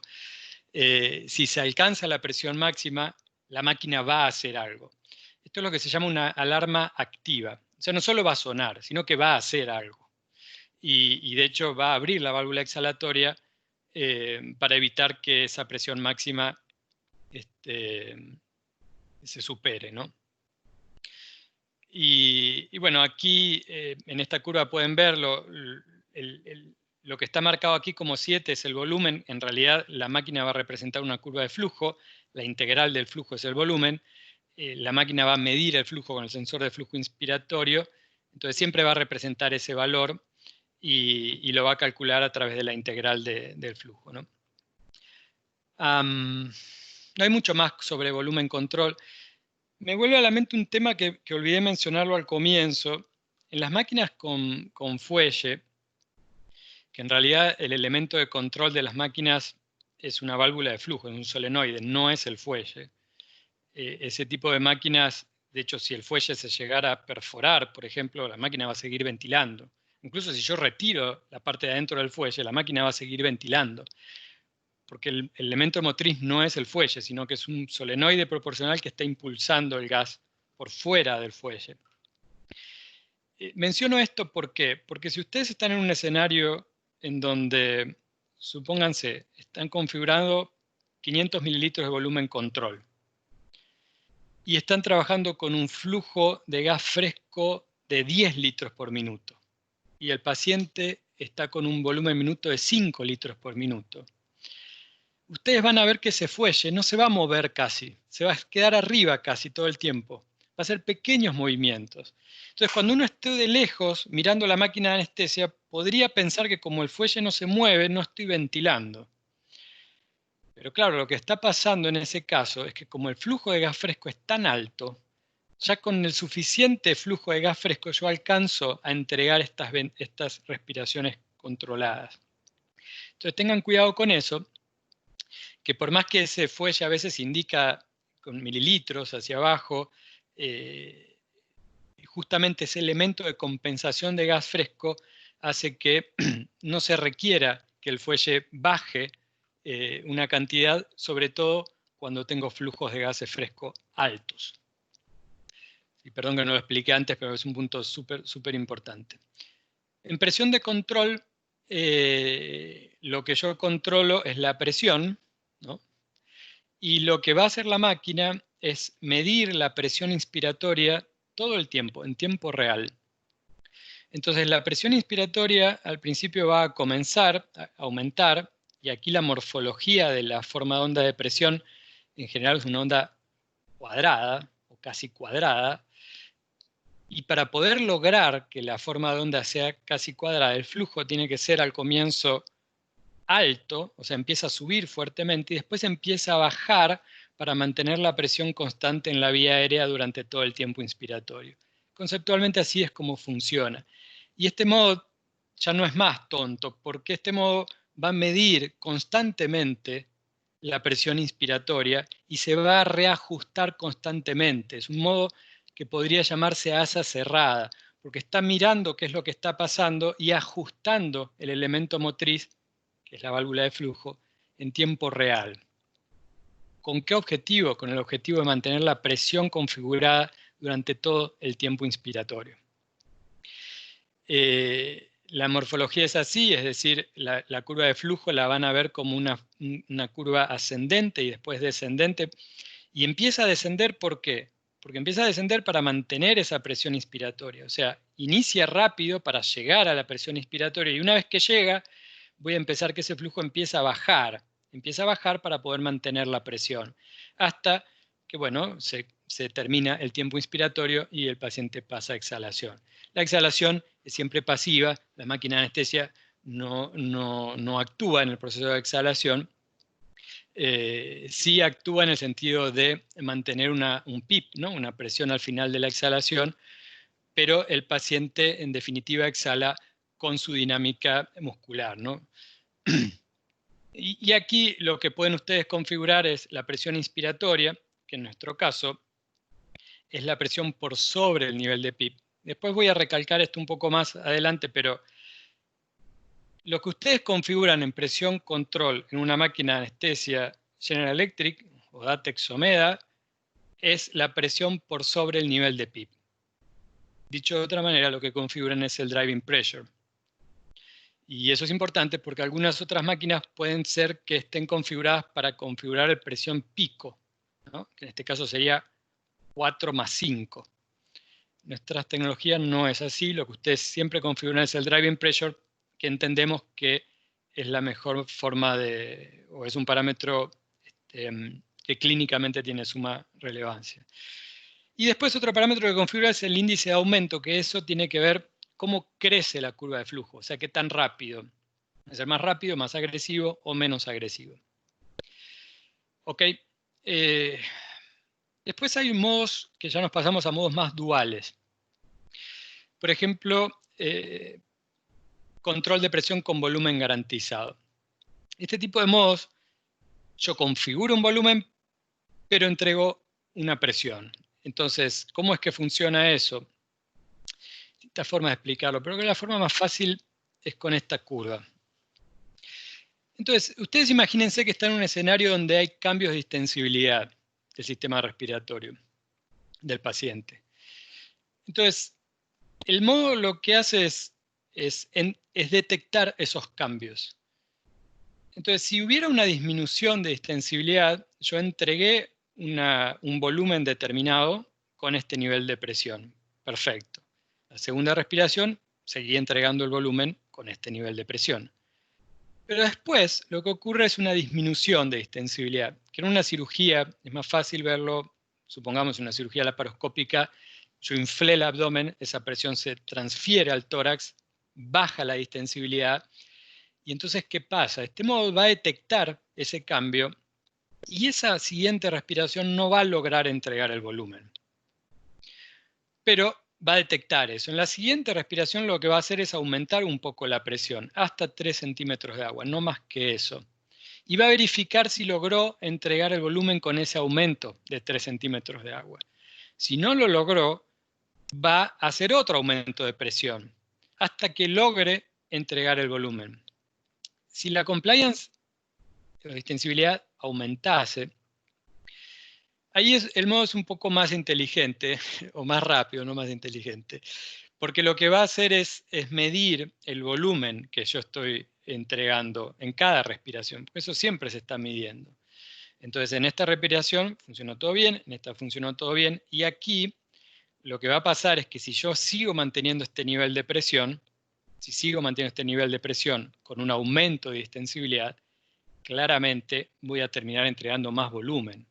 Si se alcanza la presión máxima, la máquina va a hacer algo. Esto es lo que se llama una alarma activa. O sea, no solo va a sonar, sino que va a hacer algo. Y de hecho va a abrir la válvula exhalatoria para evitar que esa presión máxima se supere, ¿no? Y bueno, aquí en esta curva pueden ver lo que está marcado aquí como 7 es el volumen. En realidad la máquina va a representar una curva de flujo. La integral del flujo es el volumen. La máquina va a medir el flujo con el sensor de flujo inspiratorio. Entonces siempre va a representar ese valor y lo va a calcular a través de la integral del flujo, ¿no? No hay mucho más sobre volumen control. Me vuelve a la mente un tema que olvidé mencionarlo al comienzo. En las máquinas con fuelle, que en realidad el elemento de control de las máquinas es una válvula de flujo, es un solenoide, no es el fuelle. Ese tipo de máquinas, de hecho, si el fuelle se llegara a perforar, por ejemplo, la máquina va a seguir ventilando. Incluso si yo retiro la parte de adentro del fuelle, la máquina va a seguir ventilando. Porque el elemento motriz no es el fuelle, sino que es un solenoide proporcional que está impulsando el gas por fuera del fuelle. Menciono esto porque si ustedes están en un escenario en donde, supónganse, están configurando 500 mililitros de volumen control y están trabajando con un flujo de gas fresco de 10 litros por minuto y el paciente está con un volumen minuto de 5 litros por minuto, ustedes van a ver que ese fuelle no se va a mover casi, se va a quedar arriba casi todo el tiempo. Va a hacer pequeños movimientos. Entonces, cuando uno esté de lejos mirando la máquina de anestesia, podría pensar que como el fuelle no se mueve, no estoy ventilando. Pero claro, lo que está pasando en ese caso es que como el flujo de gas fresco es tan alto, ya con el suficiente flujo de gas fresco yo alcanzo a entregar estas respiraciones controladas. Entonces, tengan cuidado con eso, que por más que ese fuelle a veces indica con mililitros hacia abajo, justamente ese elemento de compensación de gas fresco hace que no se requiera que el fuelle baje una cantidad, sobre todo cuando tengo flujos de gases frescos altos. Y perdón que no lo expliqué antes, pero es un punto súper importante. En presión de control, lo que yo controlo es la presión, ¿no? Y lo que va a hacer la máquina es medir la presión inspiratoria todo el tiempo, en tiempo real. Entonces la presión inspiratoria al principio va a comenzar a aumentar, y aquí la morfología de la forma de onda de presión en general es una onda cuadrada o casi cuadrada, y para poder lograr que la forma de onda sea casi cuadrada, el flujo tiene que ser al comienzo alto, o sea, empieza a subir fuertemente y después empieza a bajar para mantener la presión constante en la vía aérea durante todo el tiempo inspiratorio. Conceptualmente así es como funciona. Y este modo ya no es más tonto, porque este modo va a medir constantemente la presión inspiratoria y se va a reajustar constantemente. Es un modo que podría llamarse asa cerrada, porque está mirando qué es lo que está pasando y ajustando el elemento motriz, que es la válvula de flujo, en tiempo real. ¿Con qué objetivo? Con el objetivo de mantener la presión configurada durante todo el tiempo inspiratorio. La morfología es así, es decir, la curva de flujo la van a ver como una curva ascendente y después descendente. Y empieza a descender, ¿por qué? Porque empieza a descender para mantener esa presión inspiratoria. O sea, inicia rápido para llegar a la presión inspiratoria y una vez que llega, voy a empezar que ese flujo empieza a bajar. Empieza a bajar para poder mantener la presión. Hasta que, bueno, se termina el tiempo inspiratorio y el paciente pasa a exhalación. La exhalación es siempre pasiva, la máquina de anestesia no actúa en el proceso de exhalación. Sí actúa en el sentido de mantener un PIP, ¿no? Una presión al final de la exhalación, pero el paciente en definitiva exhala con su dinámica muscular, ¿no? Y aquí lo que pueden ustedes configurar es la presión inspiratoria, que en nuestro caso es la presión por sobre el nivel de PIP. Después voy a recalcar esto un poco más adelante, pero lo que ustedes configuran en presión control en una máquina de anestesia General Electric o Datex o Meda es la presión por sobre el nivel de PIP. Dicho de otra manera, lo que configuran es el driving pressure. Y eso es importante porque algunas otras máquinas pueden ser que estén configuradas para configurar la presión pico, ¿no? Que en este caso sería 4 más 5. Nuestra tecnología no es así, lo que ustedes siempre configuran es el driving pressure, que entendemos que es la mejor forma de, o es un parámetro que clínicamente tiene suma relevancia. Y después otro parámetro que configura es el índice de aumento, que eso tiene que ver cómo crece la curva de flujo, o sea, qué tan rápido. ¿Va a ser más rápido, más agresivo o menos agresivo? Ok. Después hay modos que ya nos pasamos a modos más duales. Por ejemplo, control de presión con volumen garantizado. Este tipo de modos, yo configuro un volumen, pero entrego una presión. Entonces, ¿cómo es que funciona eso? Esta forma de explicarlo, pero que la forma más fácil es con esta curva. Entonces, ustedes imagínense que están en un escenario donde hay cambios de distensibilidad del sistema respiratorio del paciente. Entonces, el modo lo que hace es detectar esos cambios. Entonces, si hubiera una disminución de distensibilidad, yo entregué un volumen determinado con este nivel de presión. Perfecto. La segunda respiración, seguí entregando el volumen con este nivel de presión. Pero después lo que ocurre es una disminución de distensibilidad, que en una cirugía es más fácil verlo, supongamos una cirugía laparoscópica, yo inflé el abdomen, esa presión se transfiere al tórax, baja la distensibilidad, y entonces, ¿qué pasa? Este modo va a detectar ese cambio y esa siguiente respiración no va a lograr entregar el volumen. Pero va a detectar eso. En la siguiente respiración lo que va a hacer es aumentar un poco la presión, hasta 3 centímetros de agua, no más que eso. Y va a verificar si logró entregar el volumen con ese aumento de 3 centímetros de agua. Si no lo logró, va a hacer otro aumento de presión hasta que logre entregar el volumen. Si la compliance, la distensibilidad aumentase, ahí el modo es un poco más inteligente, o más rápido, no más inteligente, porque lo que va a hacer es medir el volumen que yo estoy entregando en cada respiración, porque eso siempre se está midiendo. Entonces, en esta respiración funcionó todo bien, en esta funcionó todo bien, y aquí lo que va a pasar es que si yo sigo manteniendo este nivel de presión, si sigo manteniendo este nivel de presión con un aumento de distensibilidad, claramente voy a terminar entregando más volumen.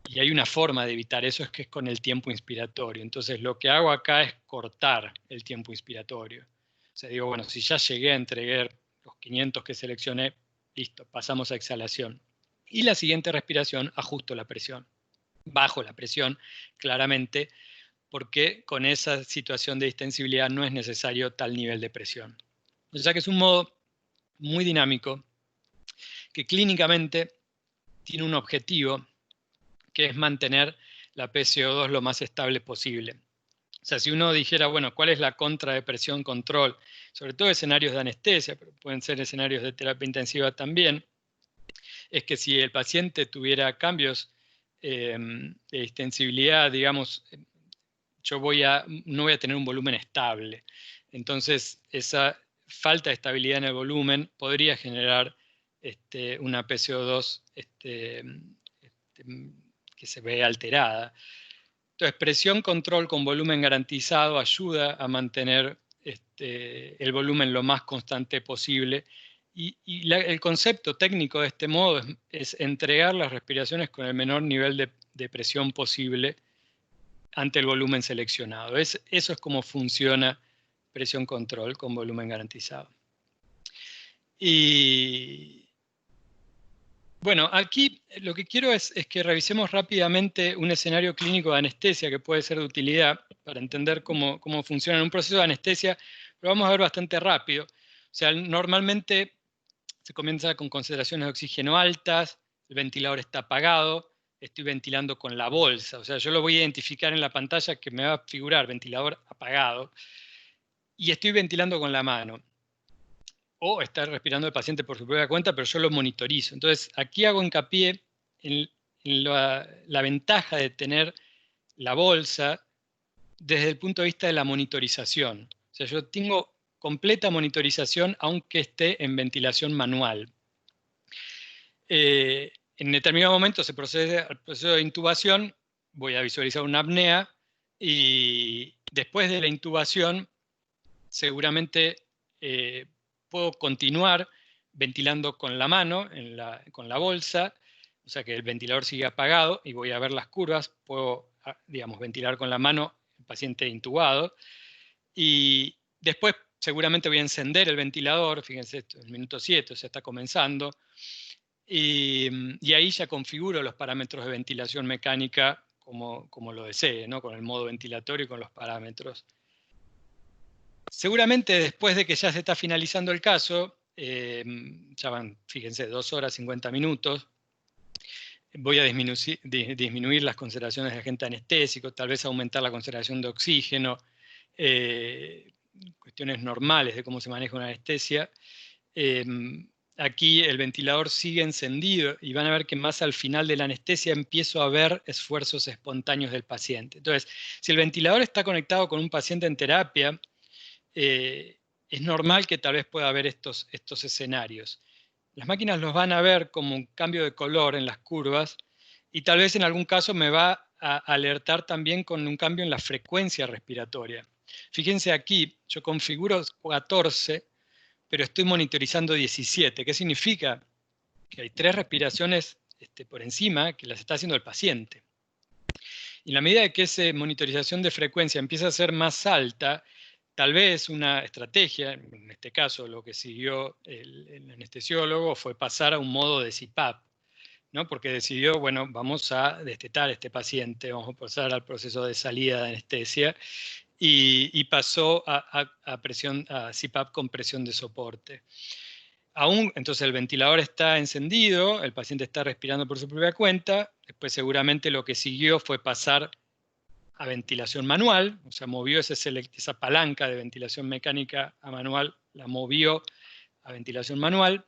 Y hay una forma de evitar eso, es que es con el tiempo inspiratorio. Entonces lo que hago acá es cortar el tiempo inspiratorio. O sea, digo, bueno, si ya llegué a entregar los 500 que seleccioné, listo, pasamos a exhalación. Y la siguiente respiración ajusto la presión. Bajo la presión, claramente, porque con esa situación de distensibilidad no es necesario tal nivel de presión. O sea que es un modo muy dinámico, que clínicamente tiene un objetivo, que es mantener la PCO2 lo más estable posible. O sea, si uno dijera, bueno, ¿cuál es la contra de presión control? Sobre todo escenarios de anestesia, pero pueden ser escenarios de terapia intensiva también, es que si el paciente tuviera cambios de distensibilidad, digamos, yo no voy a tener un volumen estable. Entonces, esa falta de estabilidad en el volumen podría generar una PCO2 que se ve alterada. Entonces, presión control con volumen garantizado ayuda a mantener el volumen lo más constante posible. Y el concepto técnico de este modo es entregar las respiraciones con el menor nivel de presión posible ante el volumen seleccionado. Eso es como funciona presión control con volumen garantizado. Y bueno, aquí lo que quiero es que revisemos rápidamente un escenario clínico de anestesia que puede ser de utilidad para entender cómo funciona en un proceso de anestesia, pero vamos a ver bastante rápido. O sea, normalmente se comienza con concentraciones de oxígeno altas, el ventilador está apagado, estoy ventilando con la bolsa. O sea, yo lo voy a identificar en la pantalla que me va a figurar ventilador apagado y estoy ventilando con la mano. O está respirando el paciente por su propia cuenta, pero yo lo monitorizo. Entonces, aquí hago hincapié en la ventaja de tener la bolsa desde el punto de vista de la monitorización. O sea, yo tengo completa monitorización aunque esté en ventilación manual. En determinado momento se procede al proceso de intubación, voy a visualizar una apnea y después de la intubación seguramente puedo continuar ventilando con la mano, con la bolsa, o sea que el ventilador sigue apagado y voy a ver las curvas, puedo, digamos, ventilar con la mano el paciente intubado y después seguramente voy a encender el ventilador, fíjense, esto es el minuto 7, o sea, está comenzando, y ahí ya configuro los parámetros de ventilación mecánica como lo desee, ¿no? Con el modo ventilatorio y con los parámetros. Seguramente después de que ya se está finalizando el caso, ya van, fíjense, 2 horas 50 minutos, voy a disminuir las concentraciones de agente anestésico, tal vez aumentar la concentración de oxígeno, cuestiones normales de cómo se maneja una anestesia. Aquí el ventilador sigue encendido y van a ver que más al final de la anestesia empiezo a ver esfuerzos espontáneos del paciente. Entonces, si el ventilador está conectado con un paciente en terapia, es normal que tal vez pueda haber estos escenarios. Las máquinas los van a ver como un cambio de color en las curvas y tal vez en algún caso me va a alertar también con un cambio en la frecuencia respiratoria. Fíjense aquí, yo configuro 14, pero estoy monitorizando 17. ¿Qué significa? Que hay 3 respiraciones por encima que las está haciendo el paciente. Y en la medida de que esa monitorización de frecuencia empieza a ser más alta, tal vez una estrategia, en este caso lo que siguió el anestesiólogo, fue pasar a un modo de CPAP, ¿no? Porque decidió, bueno, vamos a destetar a este paciente, vamos a pasar al proceso de salida de anestesia, y pasó a CPAP con presión de soporte. Entonces el ventilador está encendido, el paciente está respirando por su propia cuenta, después seguramente lo que siguió fue pasar a ventilación manual, o sea, movió esa palanca de ventilación mecánica a manual, la movió a ventilación manual,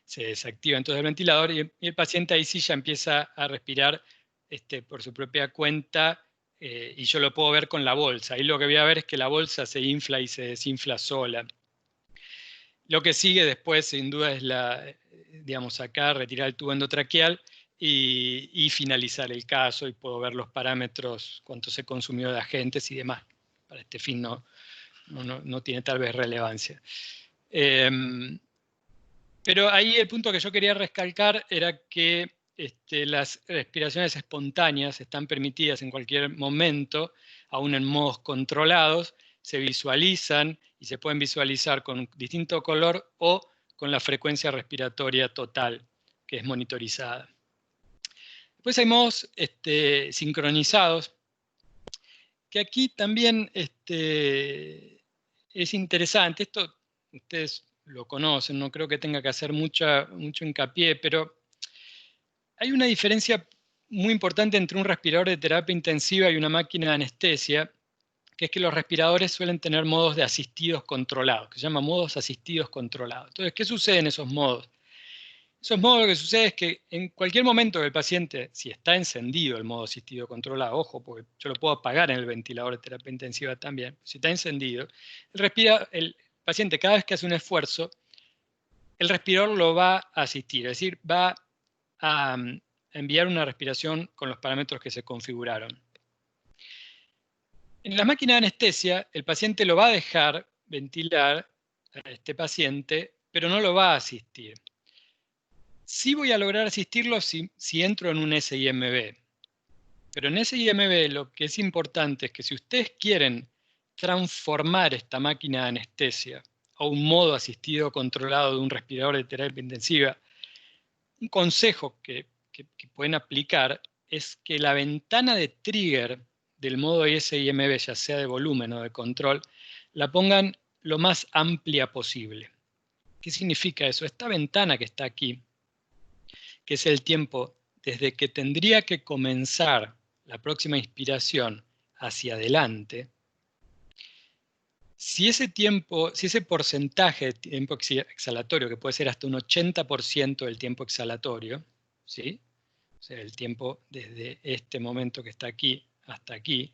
se desactiva entonces el ventilador y el paciente ahí sí ya empieza a respirar por su propia cuenta, y yo lo puedo ver con la bolsa. Ahí lo que voy a ver es que la bolsa se infla y se desinfla sola. Lo que sigue después, sin duda, es digamos, acá retirar el tubo endotraqueal y finalizar el caso, y puedo ver los parámetros, cuánto se consumió de agentes y demás. Para este fin no tiene tal vez relevancia. Pero ahí el punto que yo quería recalcar era que las respiraciones espontáneas están permitidas en cualquier momento, aún en modos controlados, se visualizan y se pueden visualizar con un distinto color o con la frecuencia respiratoria total, que es monitorizada. Después hay modos sincronizados, que aquí también es interesante. Esto ustedes lo conocen, no creo que tenga que hacer mucho hincapié, pero hay una diferencia muy importante entre un respirador de terapia intensiva y una máquina de anestesia, que es que los respiradores suelen tener modos de asistidos controlados, que se llaman modos asistidos controlados. Entonces, ¿qué sucede en esos modos? Esos modos, lo que sucede es que en cualquier momento del paciente, si está encendido el modo asistido controlado, ojo, porque yo lo puedo apagar en el ventilador de terapia intensiva también, si está encendido, el paciente cada vez que hace un esfuerzo, el respirador lo va a asistir, es decir, va a enviar una respiración con los parámetros que se configuraron. En la máquina de anestesia, el paciente lo va a dejar ventilar a este paciente, pero no lo va a asistir. Sí voy a lograr asistirlo si entro en un SIMB. Pero en SIMB lo que es importante es que si ustedes quieren transformar esta máquina de anestesia a un modo asistido controlado de un respirador de terapia intensiva, un consejo que pueden aplicar es que la ventana de trigger del modo SIMB, ya sea de volumen o de control, la pongan lo más amplia posible. ¿Qué significa eso? Esta ventana que está aquí, que es el tiempo desde que tendría que comenzar la próxima inspiración hacia adelante, si ese porcentaje de tiempo exhalatorio, que puede ser hasta un 80% del tiempo exhalatorio, ¿sí? O sea, el tiempo desde este momento que está aquí hasta aquí,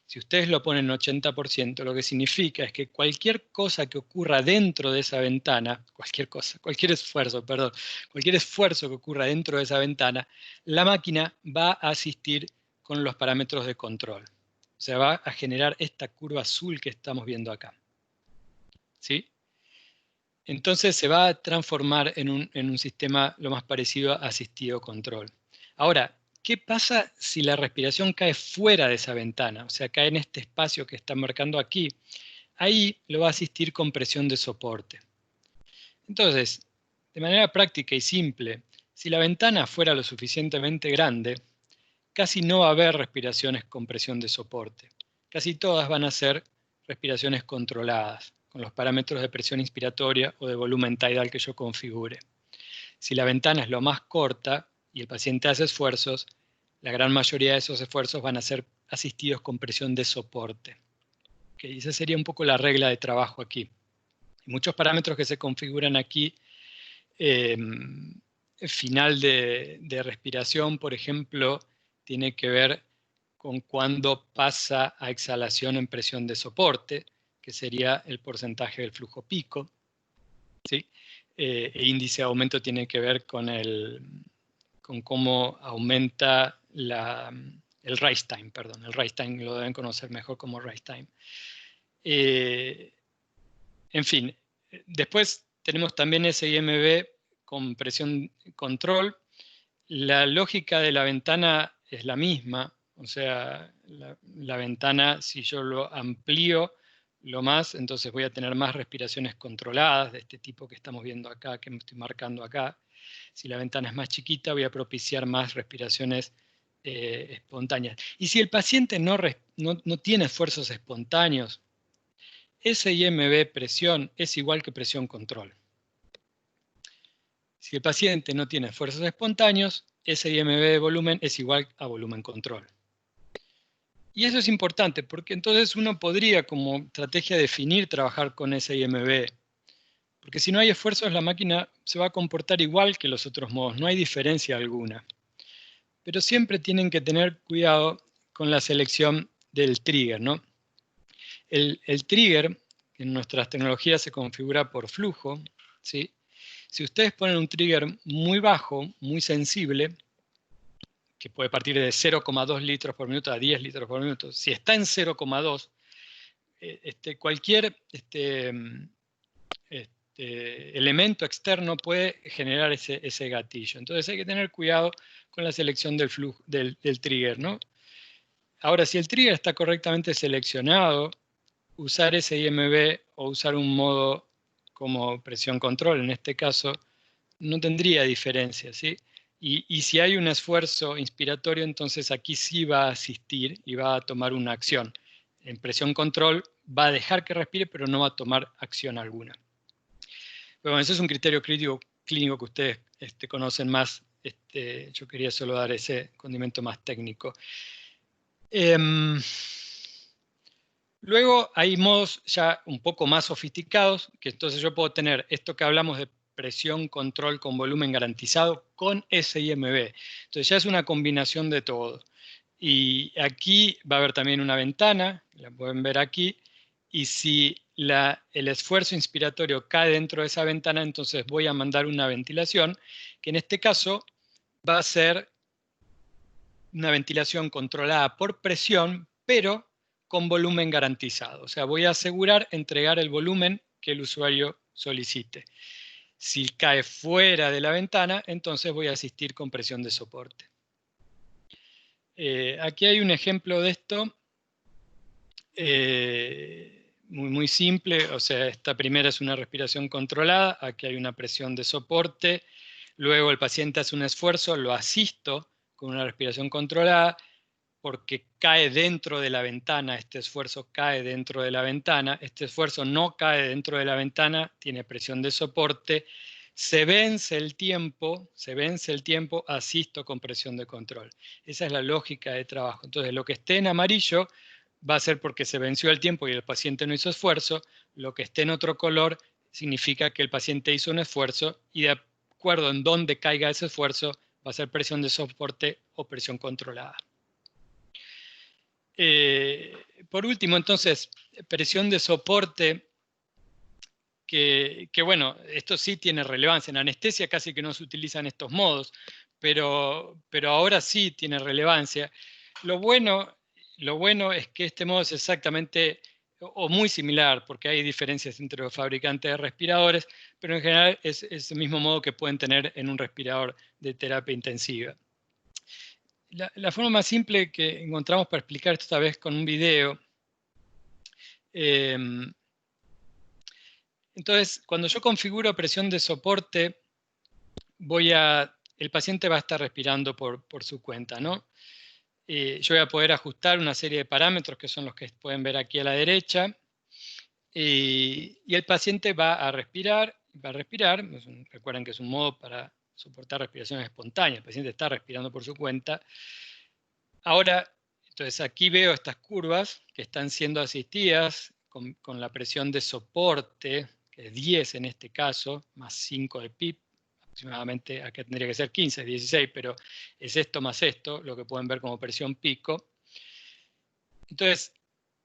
si ustedes lo ponen en 80%, lo que significa es que cualquier cosa que ocurra dentro de esa ventana, cualquier esfuerzo que ocurra dentro de esa ventana, la máquina va a asistir con los parámetros de control. O sea, va a generar esta curva azul que estamos viendo acá. ¿Sí? Entonces se va a transformar en un sistema lo más parecido a asistido control. Ahora, ¿qué pasa si la respiración cae fuera de esa ventana? O sea, cae en este espacio que está marcando aquí. Ahí lo va a asistir con presión de soporte. Entonces, de manera práctica y simple, si la ventana fuera lo suficientemente grande, casi no va a haber respiraciones con presión de soporte. Casi todas van a ser respiraciones controladas, con los parámetros de presión inspiratoria o de volumen tidal que yo configure. Si la ventana es lo más corta y el paciente hace esfuerzos, la gran mayoría de esos esfuerzos van a ser asistidos con presión de soporte. ¿Okay? Esa sería un poco la regla de trabajo aquí. Hay muchos parámetros que se configuran aquí. Final de respiración, por ejemplo, tiene que ver con cuándo pasa a exhalación en presión de soporte, que sería el porcentaje del flujo pico. ¿Sí? E índice de aumento tiene que ver con cómo aumenta el rise time, perdón. El rise time lo deben conocer mejor como rise time. En fin, después tenemos también SIMB con presión control. La lógica de la ventana es la misma, o sea, la ventana, si yo lo amplío lo más, entonces voy a tener más respiraciones controladas de este tipo que estamos viendo acá, que me estoy marcando acá. Si la ventana es más chiquita, voy a propiciar más respiraciones espontáneas. Y si el paciente no tiene esfuerzos espontáneos, SIMB presión es igual que presión control. Si el paciente no tiene esfuerzos espontáneos, SIMB de volumen es igual a volumen control. Y eso es importante, porque entonces uno podría, como estrategia, definir trabajar con SIMB. Porque si no hay esfuerzos, la máquina se va a comportar igual que los otros modos, no hay diferencia alguna. Pero siempre tienen que tener cuidado con la selección del trigger, ¿no? El trigger, que en nuestras tecnologías se configura por flujo, ¿sí? Si ustedes ponen un trigger muy bajo, muy sensible, que puede partir de 0,2 litros por minuto a 10 litros por minuto, si está en 0,2, cualquier elemento externo puede generar ese gatillo. Entonces hay que tener cuidado con la selección del trigger, ¿no? Ahora, si el trigger está correctamente seleccionado, usar SIMB o usar un modo como presión control, en este caso, no tendría diferencia, ¿sí? Y si hay un esfuerzo inspiratorio, entonces aquí sí va a asistir y va a tomar una acción. En presión control va a dejar que respire, pero no va a tomar acción alguna. Pero bueno, ese es un criterio clínico que ustedes conocen más. Yo quería solo dar ese condimento más técnico. Luego hay modos ya un poco más sofisticados, que entonces yo puedo tener esto que hablamos de presión control con volumen garantizado con SIMB. Entonces ya es una combinación de todo. Y aquí va a haber también una ventana, la pueden ver aquí, y si el esfuerzo inspiratorio cae dentro de esa ventana, entonces voy a mandar una ventilación, que en este caso va a ser una ventilación controlada por presión, pero con volumen garantizado. O sea, voy a asegurar entregar el volumen que el usuario solicite. Si cae fuera de la ventana, entonces voy a asistir con presión de soporte. Aquí hay un ejemplo de esto, muy simple. O sea, esta primera es una respiración controlada, aquí hay una presión de soporte, luego el paciente hace un esfuerzo, lo asisto con una respiración controlada, porque cae dentro de la ventana, este esfuerzo cae dentro de la ventana, este esfuerzo no cae dentro de la ventana, tiene presión de soporte, se vence el tiempo, asisto con presión de control. Esa es la lógica de trabajo. Entonces, lo que esté en amarillo va a ser porque se venció el tiempo y el paciente no hizo esfuerzo, lo que esté en otro color significa que el paciente hizo un esfuerzo y de acuerdo en dónde caiga ese esfuerzo, va a ser presión de soporte o presión controlada. Por último, entonces, presión de soporte, que bueno, esto sí tiene relevancia. En anestesia casi que no se utilizan estos modos, pero ahora sí tiene relevancia. Lo bueno es que este modo es exactamente o muy similar, porque hay diferencias entre los fabricantes de respiradores, pero en general es el mismo modo que pueden tener en un respirador de terapia intensiva. La forma más simple que encontramos para explicar esto esta vez con un video. Entonces, cuando yo configuro presión de soporte, el paciente va a estar respirando por su cuenta, ¿no? Yo voy a poder ajustar una serie de parámetros que son los que pueden ver aquí a la derecha. Y el paciente va a respirar. Recuerden que es un modo para soportar respiraciones espontáneas. El paciente está respirando por su cuenta. Ahora, entonces aquí veo estas curvas que están siendo asistidas con la presión de soporte, que es 10 en este caso, más 5 de PIP, aproximadamente, acá tendría que ser 15, 16, pero es esto más esto, lo que pueden ver como presión pico. Entonces,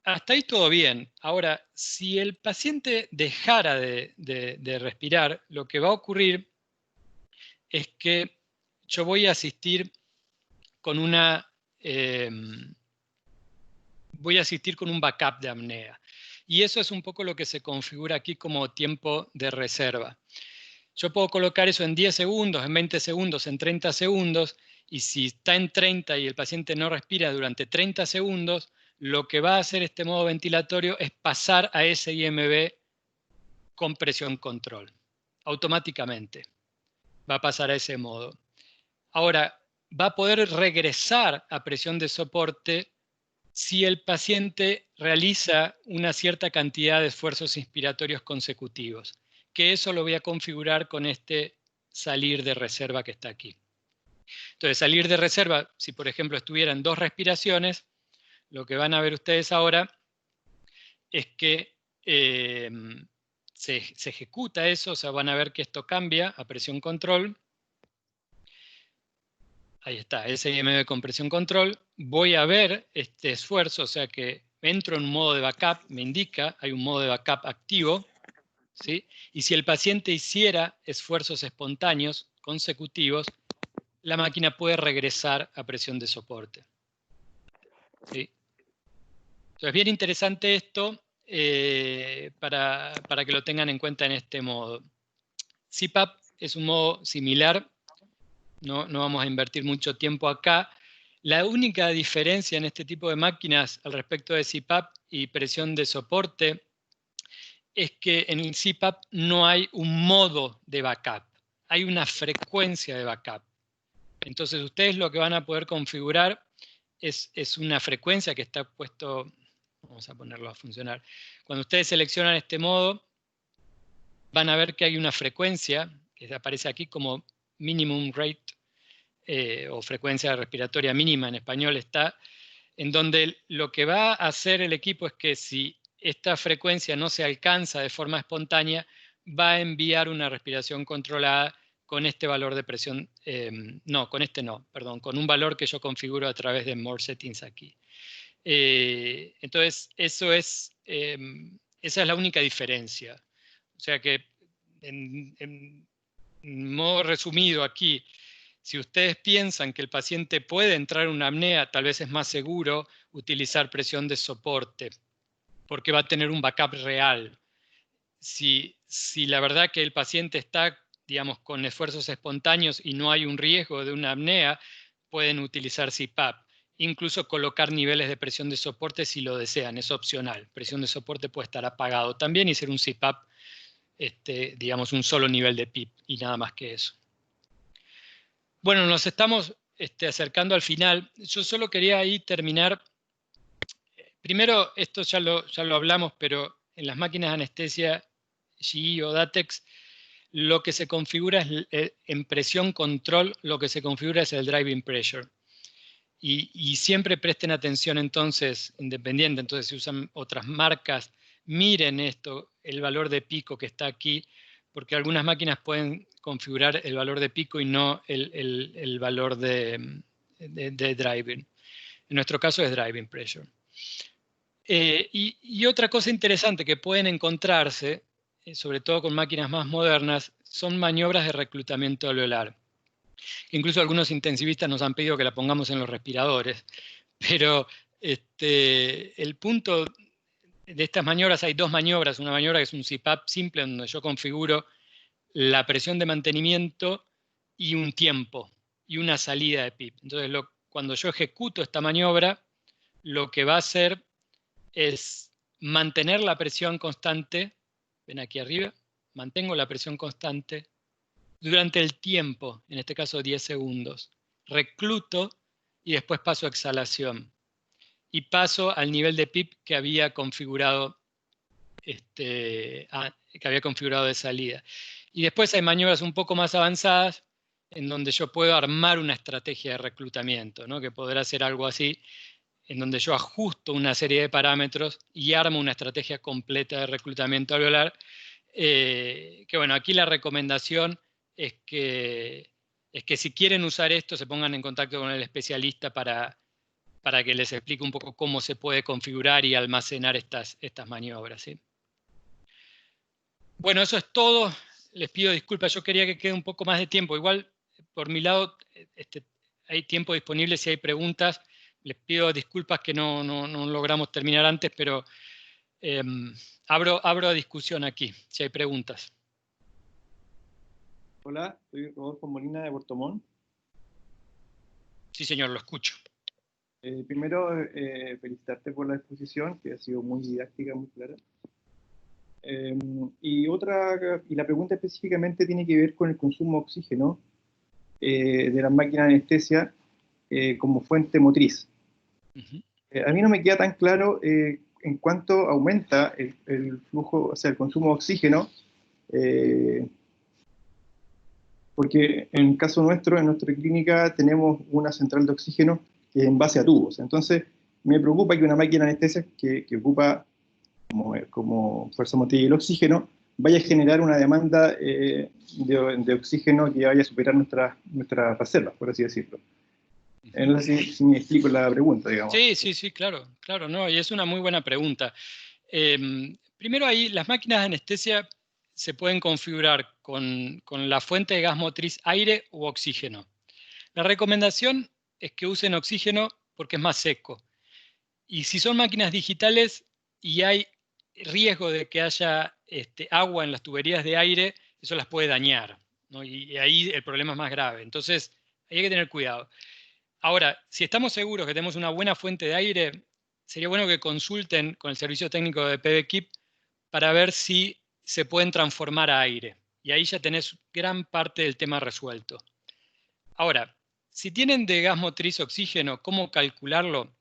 hasta ahí todo bien. Ahora, si el paciente dejara de respirar, lo que va a ocurrir es que yo voy a asistir con un backup de apnea. Y eso es un poco lo que se configura aquí como tiempo de reserva. Yo puedo colocar eso en 10 segundos, en 20 segundos, en 30 segundos, y si está en 30 y el paciente no respira durante 30 segundos, lo que va a hacer este modo ventilatorio es pasar a SIMB con presión control. Automáticamente va a pasar a ese modo. Ahora, va a poder regresar a presión de soporte si el paciente realiza una cierta cantidad de esfuerzos inspiratorios consecutivos, que eso lo voy a configurar con este salir de reserva que está aquí. Entonces, salir de reserva, si por ejemplo estuvieran 2 respiraciones, lo que van a ver ustedes ahora es que se ejecuta eso, o sea, van a ver que esto cambia a presión control. Ahí está, SIM de compresión control. Voy a ver este esfuerzo, o sea que entro en un modo de backup, me indica, hay un modo de backup activo, ¿sí? Y si el paciente hiciera esfuerzos espontáneos consecutivos, la máquina puede regresar a presión de soporte, ¿sí? Entonces, es bien interesante esto para que lo tengan en cuenta en este modo. CPAP es un modo similar, no vamos a invertir mucho tiempo acá. La única diferencia en este tipo de máquinas al respecto de CPAP y presión de soporte es que en el CPAP no hay un modo de backup, hay una frecuencia de backup. Entonces ustedes lo que van a poder configurar es una frecuencia que está puesto, vamos a ponerlo a funcionar. Cuando ustedes seleccionan este modo, van a ver que hay una frecuencia que aparece aquí como minimum rate, o frecuencia respiratoria mínima en español está, en donde lo que va a hacer el equipo es que si esta frecuencia no se alcanza de forma espontánea, va a enviar una respiración controlada con este valor de presión, con un valor que yo configuro a través de More Settings aquí. Entonces, esa es la única diferencia. O sea que, en modo resumido aquí, si ustedes piensan que el paciente puede entrar en una apnea, tal vez es más seguro utilizar presión de soporte, porque va a tener un backup real. Si la verdad que el paciente está, digamos, con esfuerzos espontáneos y no hay un riesgo de una apnea, pueden utilizar CPAP. Incluso colocar niveles de presión de soporte si lo desean, es opcional. Presión de soporte puede estar apagado también y ser un CPAP, digamos, un solo nivel de PIP y nada más que eso. Bueno, nos estamos acercando al final. Yo solo quería ahí terminar. Primero, esto ya lo hablamos, pero en las máquinas de anestesia GE o Datex, lo que se configura es, en presión control, lo que se configura es el driving pressure. Y siempre presten atención entonces, independiente, entonces si usan otras marcas, miren esto, el valor de pico que está aquí, porque algunas máquinas pueden configurar el valor de pico y no el valor de driving. En nuestro caso es driving pressure. Y otra cosa interesante que pueden encontrarse, sobre todo con máquinas más modernas, son maniobras de reclutamiento alveolar. Incluso algunos intensivistas nos han pedido que la pongamos en los respiradores, pero el punto de estas maniobras, hay dos maniobras, una maniobra que es un CPAP simple, donde yo configuro la presión de mantenimiento y un tiempo, y una salida de PIP. Entonces, cuando yo ejecuto esta maniobra, lo que va a hacer es mantener la presión constante, ven aquí arriba, mantengo la presión constante durante el tiempo, en este caso 10 segundos. Recluto y después paso a exhalación. Y paso al nivel de PIP que había configurado, de salida. Y después hay maniobras un poco más avanzadas en donde yo puedo armar una estrategia de reclutamiento, ¿no? Que podrá ser algo así, en donde yo ajusto una serie de parámetros y armo una estrategia completa de reclutamiento alveolar. Que bueno, aquí la recomendación es que si quieren usar esto, se pongan en contacto con el especialista para que les explique un poco cómo se puede configurar y almacenar estas maniobras, ¿sí? Bueno, eso es todo. Les pido disculpas, yo quería que quede un poco más de tiempo. Igual, por mi lado, hay tiempo disponible si hay preguntas. Les pido disculpas que no logramos terminar antes, pero abro a discusión aquí, si hay preguntas. Hola, soy Rodolfo Molina de Puerto Montt. Sí, señor, lo escucho. Primero, felicitarte por la exposición, que ha sido muy didáctica, muy clara. Y la pregunta específicamente tiene que ver con el consumo de oxígeno de las máquinas de anestesia como fuente motriz. A mí no me queda tan claro en cuánto aumenta el flujo, o sea, el consumo de oxígeno, porque en el caso nuestro, en nuestra clínica, tenemos una central de oxígeno que es en base a tubos. Entonces, me preocupa que una máquina de anestesia que ocupa como fuerza motriz el oxígeno vaya a generar una demanda de oxígeno que vaya a superar nuestras reservas, por así decirlo. No sé si me explico la pregunta, digamos. Sí, claro, no, y es una muy buena pregunta. Primero ahí, las máquinas de anestesia se pueden configurar con la fuente de gas motriz aire u oxígeno. La recomendación es que usen oxígeno porque es más seco. Y si son máquinas digitales y hay riesgo de que haya agua en las tuberías de aire, eso las puede dañar, ¿no? Y ahí el problema es más grave. Entonces, hay que tener cuidado. Ahora, si estamos seguros que tenemos una buena fuente de aire, sería bueno que consulten con el servicio técnico de PBKIP para ver si se pueden transformar a aire. Y ahí ya tenés gran parte del tema resuelto. Ahora, si tienen de gas motriz oxígeno, ¿cómo calcularlo?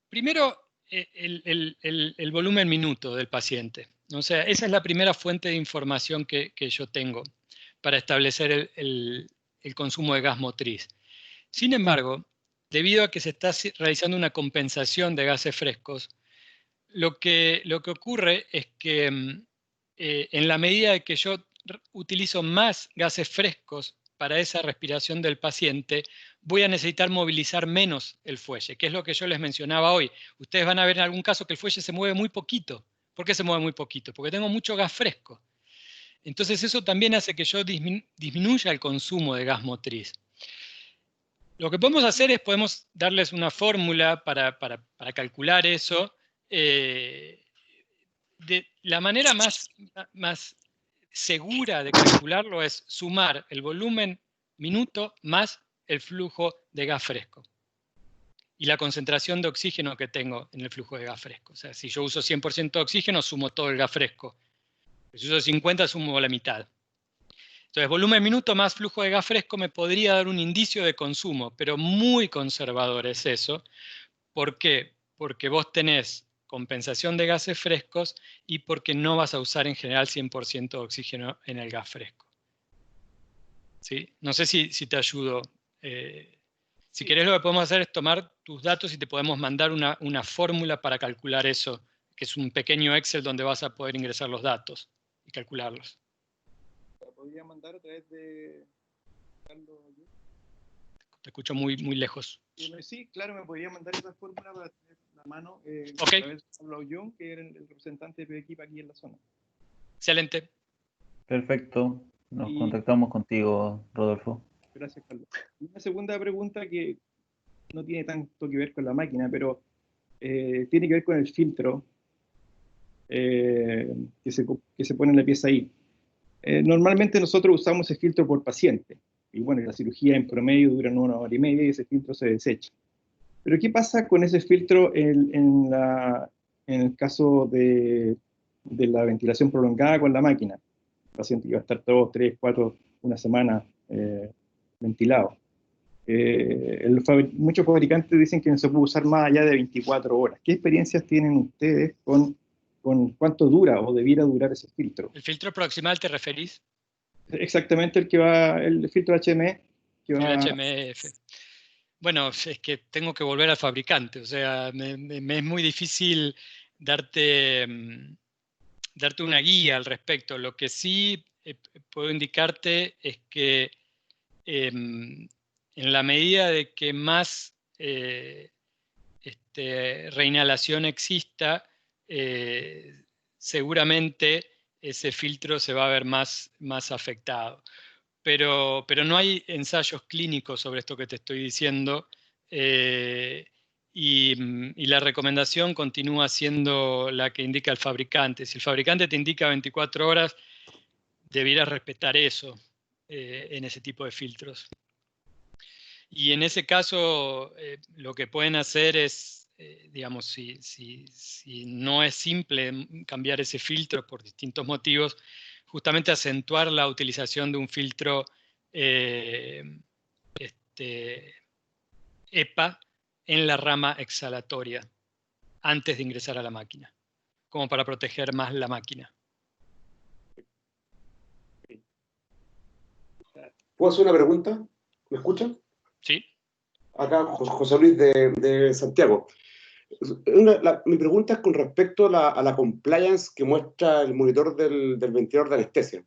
Primero, el volumen minuto del paciente. O sea, esa es la primera fuente de información que yo tengo para establecer el consumo de gas motriz. Sin embargo, debido a que se está realizando una compensación de gases frescos, lo que ocurre es que en la medida de que yo utilizo más gases frescos para esa respiración del paciente, voy a necesitar movilizar menos el fuelle, que es lo que yo les mencionaba hoy. Ustedes van a ver en algún caso que el fuelle se mueve muy poquito. ¿Por qué se mueve muy poquito? Porque tengo mucho gas fresco. Entonces eso también hace que yo disminuya el consumo de gas motriz. Lo que podemos hacer es, podemos darles una fórmula para calcular eso. La manera más segura de calcularlo es sumar el volumen minuto más el flujo de gas fresco y la concentración de oxígeno que tengo en el flujo de gas fresco. O sea, si yo uso 100% de oxígeno, sumo todo el gas fresco. Si uso 50, sumo la mitad. Entonces, volumen minuto más flujo de gas fresco me podría dar un indicio de consumo, pero muy conservador es eso. ¿Por qué? Porque vos tenés compensación de gases frescos y porque no vas a usar en general 100% de oxígeno en el gas fresco. ¿Sí? No sé si te ayudo. Si querés, lo que podemos hacer es tomar tus datos y te podemos mandar una fórmula para calcular eso, que es un pequeño Excel donde vas a poder ingresar los datos y calcularlos. ¿La podría mandar a través de Carlos? Te escucho muy lejos. Sí, claro, me podría mandar esa fórmula para tener la mano Okay. a través de Carlos Young, que era el representante de PBKIP aquí en la zona. Excelente. Perfecto. Nos contactamos contigo, Rodolfo. Gracias, Carlos. Y una segunda pregunta que no tiene tanto que ver con la máquina, pero tiene que ver con el filtro que se pone en la pieza ahí. Normalmente nosotros usamos ese filtro por paciente. Y bueno, la cirugía en promedio dura 1 hora y media y ese filtro se desecha. Pero ¿qué pasa con ese filtro en el caso de la ventilación prolongada con la máquina? El paciente iba a estar 2, 3, 4, una semana ventilado. Muchos fabricantes dicen que no se puede usar más allá de 24 horas. ¿Qué experiencias tienen ustedes con cuánto dura o debiera durar ese filtro? ¿El filtro proximal te referís? Exactamente el filtro HME. El HMF. Bueno, es que tengo que volver al fabricante, o sea, me es muy difícil darte una guía al respecto. Lo que sí puedo indicarte es que en la medida de que más reinhalación exista, seguramente ese filtro se va a ver más afectado. Pero no hay ensayos clínicos sobre esto que te estoy diciendo, y la recomendación continúa siendo la que indica el fabricante. Si el fabricante te indica 24 horas, debieras respetar eso en ese tipo de filtros. Y en ese caso, lo que pueden hacer es, digamos, si no es simple cambiar ese filtro por distintos motivos, justamente acentuar la utilización de un filtro EPA en la rama exhalatoria antes de ingresar a la máquina, como para proteger más la máquina. ¿Puedo hacer una pregunta? ¿Me escuchan? Sí. Acá José Luis de Santiago. Mi pregunta es con respecto a la compliance que muestra el monitor del ventilador de anestesia.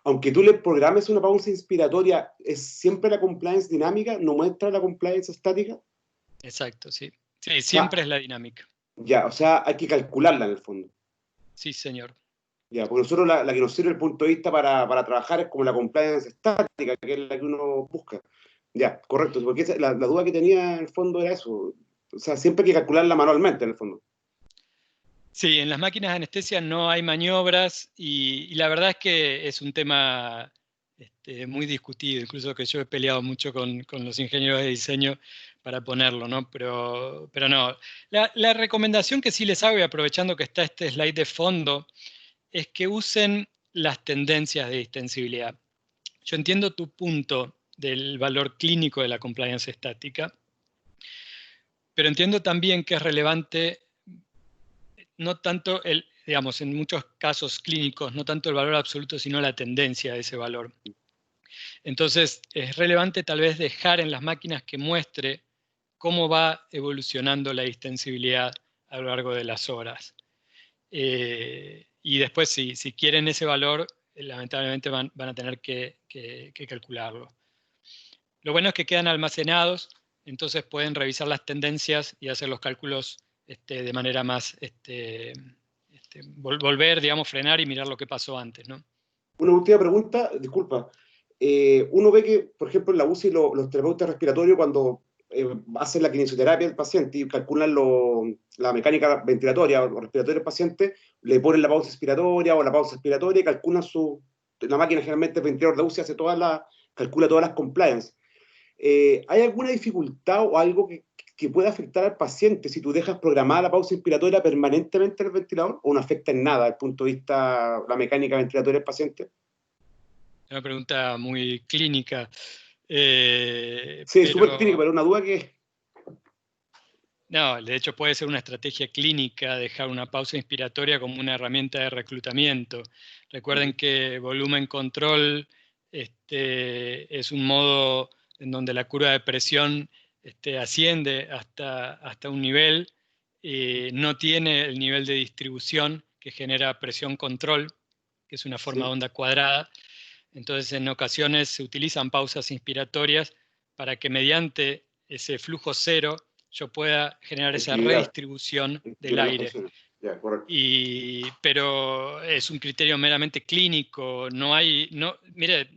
Aunque tú le programes una pausa inspiratoria, ¿es siempre la compliance dinámica? ¿No muestra la compliance estática? Exacto, sí. Sí, siempre es la dinámica. Ya, o sea, hay que calcularla en el fondo. Sí, señor. Ya, porque nosotros la que nos sirve el punto de vista para trabajar es como la compliance estática, que es la que uno busca. Ya, correcto, porque la duda que tenía en el fondo era eso. O sea, siempre hay que calcularla manualmente en el fondo. Sí, en las máquinas de anestesia no hay maniobras y la verdad es que es un tema muy discutido, incluso que yo he peleado mucho con los ingenieros de diseño para ponerlo, ¿no? Pero no. La recomendación que sí les hago, y aprovechando que está este slide de fondo, es que usen las tendencias de distensibilidad. Yo entiendo tu punto del valor clínico de la compliance estática, pero entiendo también que es relevante no tanto digamos, en muchos casos clínicos, no tanto el valor absoluto, sino la tendencia de ese valor. Entonces, es relevante tal vez dejar en las máquinas que muestre cómo va evolucionando la distensibilidad a lo largo de las horas. Y después, si quieren ese valor, lamentablemente van a tener que calcularlo. Lo bueno es que quedan almacenados, entonces pueden revisar las tendencias y hacer los cálculos de manera más, volver, digamos, frenar y mirar lo que pasó antes, ¿no? Una última pregunta, disculpa. Uno ve que, por ejemplo, en la UCI los terapeutas respiratorios cuando hacen la kinesioterapia del paciente y calculan la mecánica ventilatoria o respiratoria del paciente, le ponen la pausa inspiratoria o la pausa expiratoria y calculan la máquina generalmente el ventilador de UCI calcula todas las compliance. ¿Hay alguna dificultad o algo que pueda afectar al paciente si tú dejas programada la pausa inspiratoria permanentemente en el ventilador o no afecta en nada desde el punto de vista la mecánica ventilatoria del paciente? Una pregunta muy clínica. Sí, súper clínica, pero una duda que... No, de hecho puede ser una estrategia clínica dejar una pausa inspiratoria como una herramienta de reclutamiento. Recuerden que volumen control es un modo en donde la curva de presión asciende hasta un nivel, no tiene el nivel de distribución que genera presión control, que es una forma de onda cuadrada. Entonces, en ocasiones se utilizan pausas inspiratorias para que mediante ese flujo cero yo pueda generar esa redistribución del aire. Ya, correcto. Pero es un criterio meramente clínico. Mire,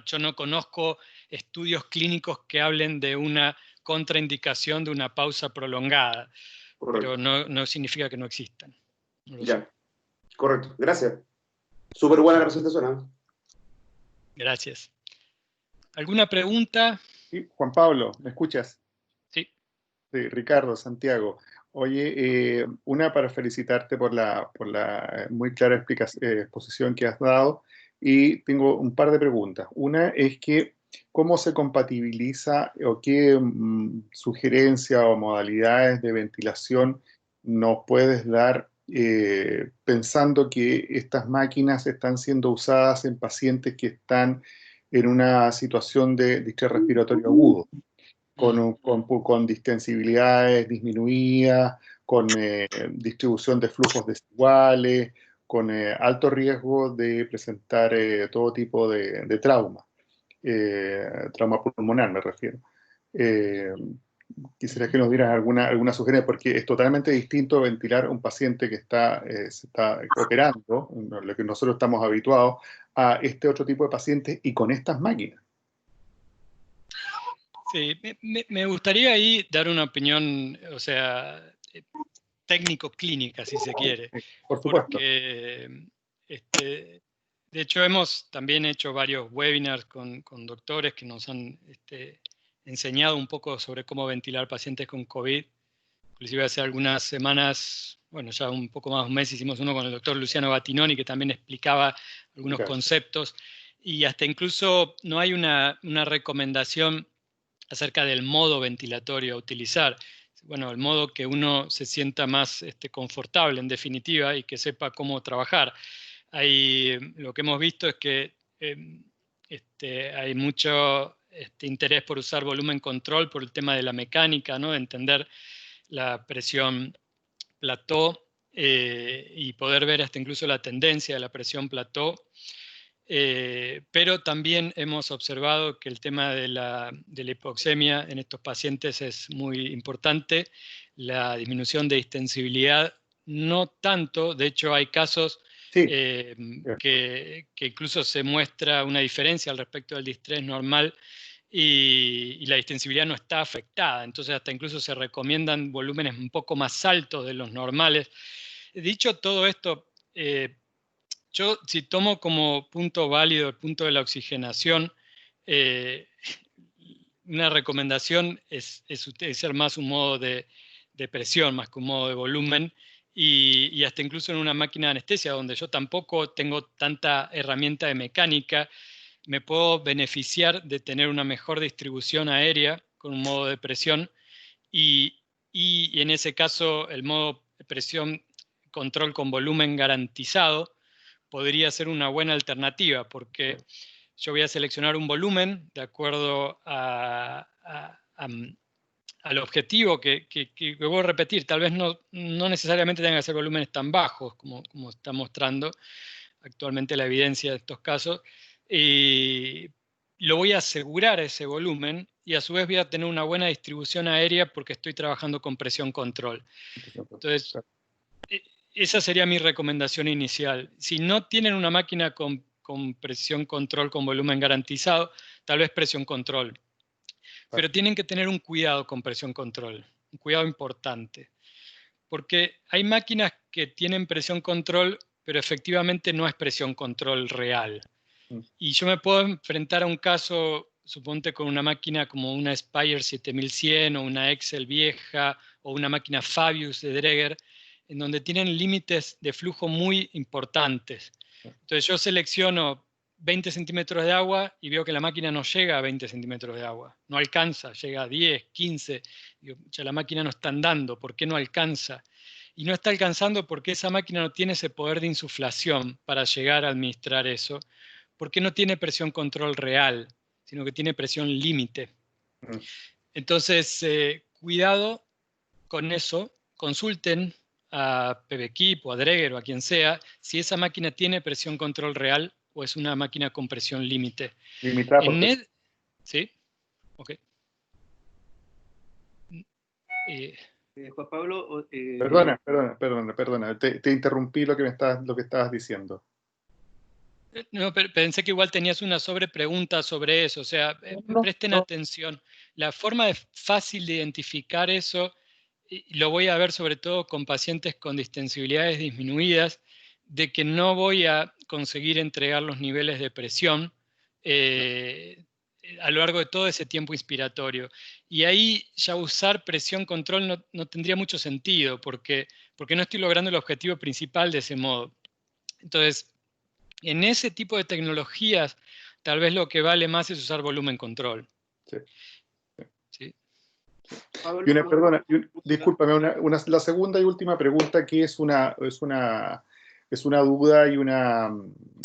yo no conozco estudios clínicos que hablen de una contraindicación de una pausa prolongada, Correcto. pero no significa que no existan. No ya, correcto. Gracias. Súper buena la presentación, ¿eh? Gracias. ¿Alguna pregunta? Sí, Juan Pablo, ¿me escuchas? Sí. Sí, Ricardo, Santiago. Oye, una para felicitarte por la muy clara exposición que has dado y tengo un par de preguntas. Una es que, ¿cómo se compatibiliza o qué sugerencia o modalidades de ventilación nos puedes dar pensando que estas máquinas están siendo usadas en pacientes que están en una situación de distrés respiratorio agudo? Con distensibilidades disminuidas, con distribución de flujos desiguales, con alto riesgo de presentar todo tipo de trauma, trauma pulmonar me refiero. Quisiera que nos dieras alguna sugerencia, porque es totalmente distinto ventilar a un paciente que se está operando, lo que nosotros estamos habituados, a este otro tipo de pacientes y con estas máquinas. Sí, me gustaría ahí dar una opinión, o sea, técnico-clínica, si se quiere. Por supuesto. Porque, de hecho, hemos también hecho varios webinars con doctores que nos han enseñado un poco sobre cómo ventilar pacientes con COVID. Inclusive hace algunas semanas, bueno, ya un poco más de un mes, hicimos uno con el doctor Luciano Battinoni, que también explicaba algunos conceptos. Y hasta incluso no hay una recomendación acerca del modo ventilatorio a utilizar. Bueno, el modo que uno se sienta más confortable, en definitiva, y que sepa cómo trabajar. Lo que hemos visto es que hay mucho interés por usar volumen control por el tema de la mecánica, ¿no? De entender la presión plató y poder ver hasta incluso la tendencia de la presión plató. Pero también hemos observado que el tema de la hipoxemia en estos pacientes es muy importante. La disminución de distensibilidad no tanto, de hecho hay casos Sí, que incluso se muestra una diferencia al respecto del distrés normal y la distensibilidad no está afectada, entonces hasta incluso se recomiendan volúmenes un poco más altos de los normales. Dicho todo esto, yo si tomo como punto válido el punto de la oxigenación, una recomendación es utilizar más un modo de presión, más que un modo de volumen, y hasta incluso en una máquina de anestesia, donde yo tampoco tengo tanta herramienta de mecánica, me puedo beneficiar de tener una mejor distribución aérea con un modo de presión, y en ese caso el modo de presión control con volumen garantizado podría ser una buena alternativa, porque yo voy a seleccionar un volumen de acuerdo al objetivo que voy a repetir. Tal vez no necesariamente tengan que ser volúmenes tan bajos como está mostrando actualmente la evidencia de estos casos. Lo voy a asegurar ese volumen y a su vez voy a tener una buena distribución aérea porque estoy trabajando con presión control. Entonces, esa sería mi recomendación inicial. Si no tienen una máquina con presión control con volumen garantizado, tal vez presión control. Pero tienen que tener un cuidado con presión control, un cuidado importante. Porque hay máquinas que tienen presión control, pero efectivamente no es presión control real. Y yo me puedo enfrentar a un caso, suponte con una máquina como una Spire 7100 o una Excel vieja o una máquina Fabius de Dräger, en donde tienen límites de flujo muy importantes. Entonces yo selecciono 20 centímetros de agua y veo que la máquina no llega a 20 centímetros de agua. No alcanza, llega a 10, 15. Digo, ya la máquina no está andando, ¿por qué no alcanza? Y no está alcanzando porque esa máquina no tiene ese poder de insuflación para llegar a administrar eso, porque no tiene presión control real, sino que tiene presión límite. Entonces, cuidado con eso, consulten a PBKIP o a Dräger o a quien sea, si esa máquina tiene presión control real o es una máquina con presión límite. limitada por En ¿sí? Ok. Juan Pablo... Perdona, te interrumpí lo que estabas diciendo. No, pensé que igual tenías una sobrepregunta sobre eso, o sea, presten atención. La forma fácil de identificar eso, y lo voy a ver sobre todo con pacientes con distensibilidades disminuidas, de que no voy a conseguir entregar los niveles de presión a lo largo de todo ese tiempo inspiratorio. Y ahí ya usar presión control no tendría mucho sentido, porque no estoy logrando el objetivo principal de ese modo. Entonces, en ese tipo de tecnologías, tal vez lo que vale más es usar volumen control. Sí. ¿Sí? Discúlpame, la segunda y última pregunta, que es una duda y una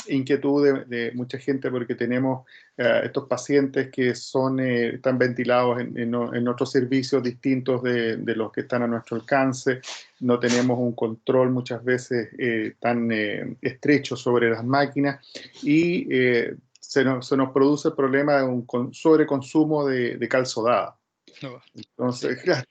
inquietud de mucha gente, porque tenemos estos pacientes que están ventilados en otros servicios distintos de los que están a nuestro alcance. No tenemos un control muchas veces tan estrecho sobre las máquinas y se nos produce el problema de un sobreconsumo de cal sodada. Entonces, sí. Claro,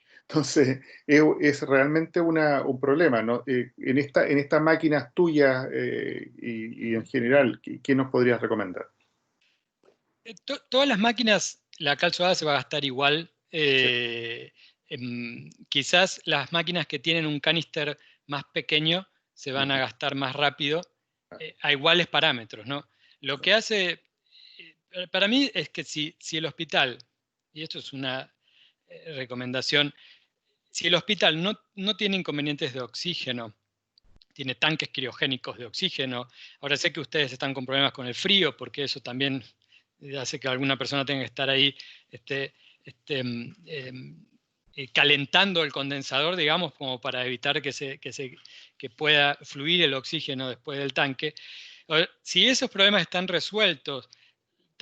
es realmente un problema, ¿no? En estas máquinas tuyas y en general, ¿qué nos podrías recomendar? Todas las máquinas, la cal sodada se va a gastar igual. Quizás las máquinas que tienen un canister más pequeño se van a gastar más rápido a iguales parámetros, ¿no? Lo que hace, para mí es que si el hospital, y esto es una recomendación, si el hospital no tiene inconvenientes de oxígeno, tiene tanques criogénicos de oxígeno, ahora sé que ustedes están con problemas con el frío, porque eso también hace que alguna persona tenga que estar ahí calentando el condensador, digamos, como para evitar que pueda fluir el oxígeno después del tanque. Si esos problemas están resueltos,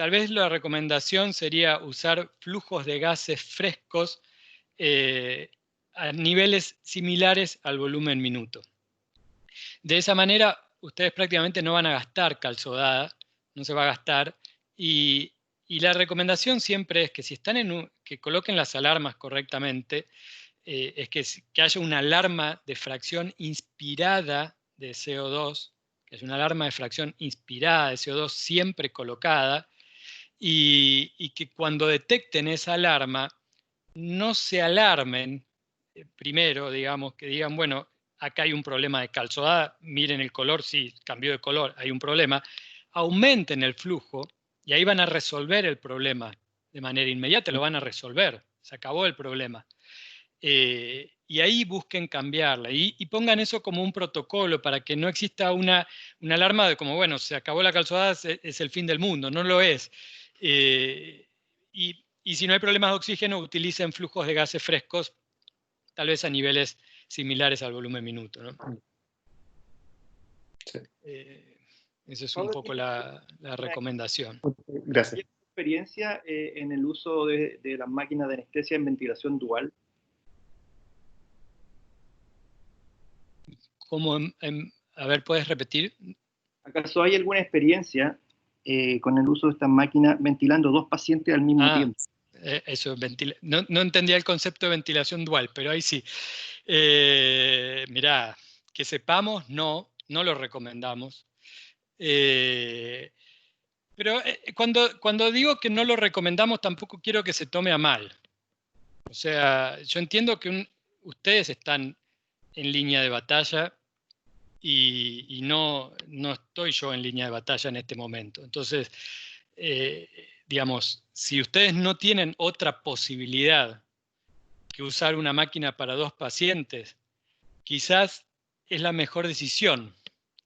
tal vez la recomendación sería usar flujos de gases frescos a niveles similares al volumen minuto. De esa manera, ustedes prácticamente no van a gastar calzodada, no se va a gastar, y la recomendación siempre es que si están que coloquen las alarmas correctamente, es que haya una alarma de fracción inspirada de CO2, que es una alarma de fracción inspirada de CO2 siempre colocada, y que cuando detecten esa alarma, no se alarmen primero, digamos, que digan, bueno, acá hay un problema de calzodada, miren el color, sí, cambió de color, hay un problema, aumenten el flujo y ahí van a resolver el problema de manera inmediata, lo van a resolver, se acabó el problema. Y ahí busquen cambiarla y pongan eso como un protocolo para que no exista una alarma de como, bueno, se acabó la calzodada, es el fin del mundo, no lo es. Y si no hay problemas de oxígeno, utilicen flujos de gases frescos, tal vez a niveles similares al volumen minuto, ¿no? Sí. Esa es un poco la recomendación. Gracias. ¿Tienes experiencia en el uso de las máquinas de anestesia en ventilación dual? ¿Cómo, a ver, puedes repetir? ¿Acaso hay alguna experiencia con el uso de estas máquinas ventilando dos pacientes al mismo tiempo? Eso, no entendía el concepto de ventilación dual, pero ahí sí. Mirá, que sepamos, no lo recomendamos. Pero cuando digo que no lo recomendamos, tampoco quiero que se tome a mal. O sea, yo entiendo que ustedes están en línea de batalla y no estoy yo en línea de batalla en este momento. Entonces, digamos, si ustedes no tienen otra posibilidad que usar una máquina para dos pacientes, quizás es la mejor decisión.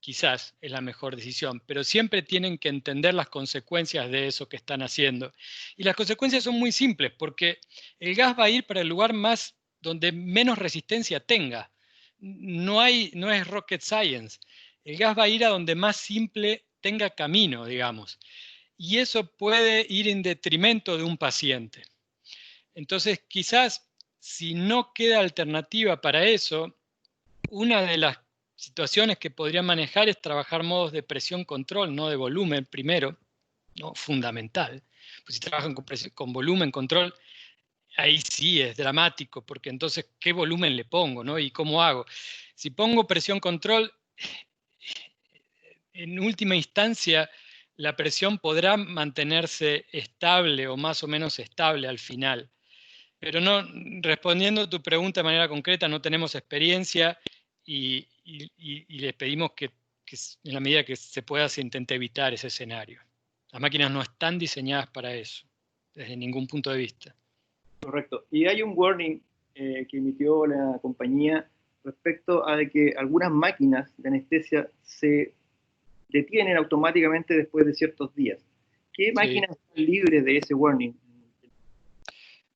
Quizás es la mejor decisión, pero siempre tienen que entender las consecuencias de eso que están haciendo. Y las consecuencias son muy simples, porque el gas va a ir para el lugar más donde menos resistencia tenga. No es rocket science. El gas va a ir a donde más simple tenga camino, digamos. Y eso puede ir en detrimento de un paciente. Entonces, quizás si no queda alternativa para eso, una de las situaciones que podrían manejar es trabajar modos de presión control, no de volumen primero, ¿no? Fundamental. Pues si trabajan con volumen control, ahí sí es dramático, porque entonces, ¿qué volumen le pongo, no? ¿Y cómo hago? Si pongo presión control, en última instancia, la presión podrá mantenerse estable o más o menos estable al final. Pero no, respondiendo a tu pregunta de manera concreta, no tenemos experiencia y les pedimos que en la medida que se pueda se intente evitar ese escenario. Las máquinas no están diseñadas para eso, desde ningún punto de vista. Correcto. Y hay un warning que emitió la compañía respecto a de que algunas máquinas de anestesia se detienen automáticamente después de ciertos días. ¿Qué máquinas están libres de ese warning?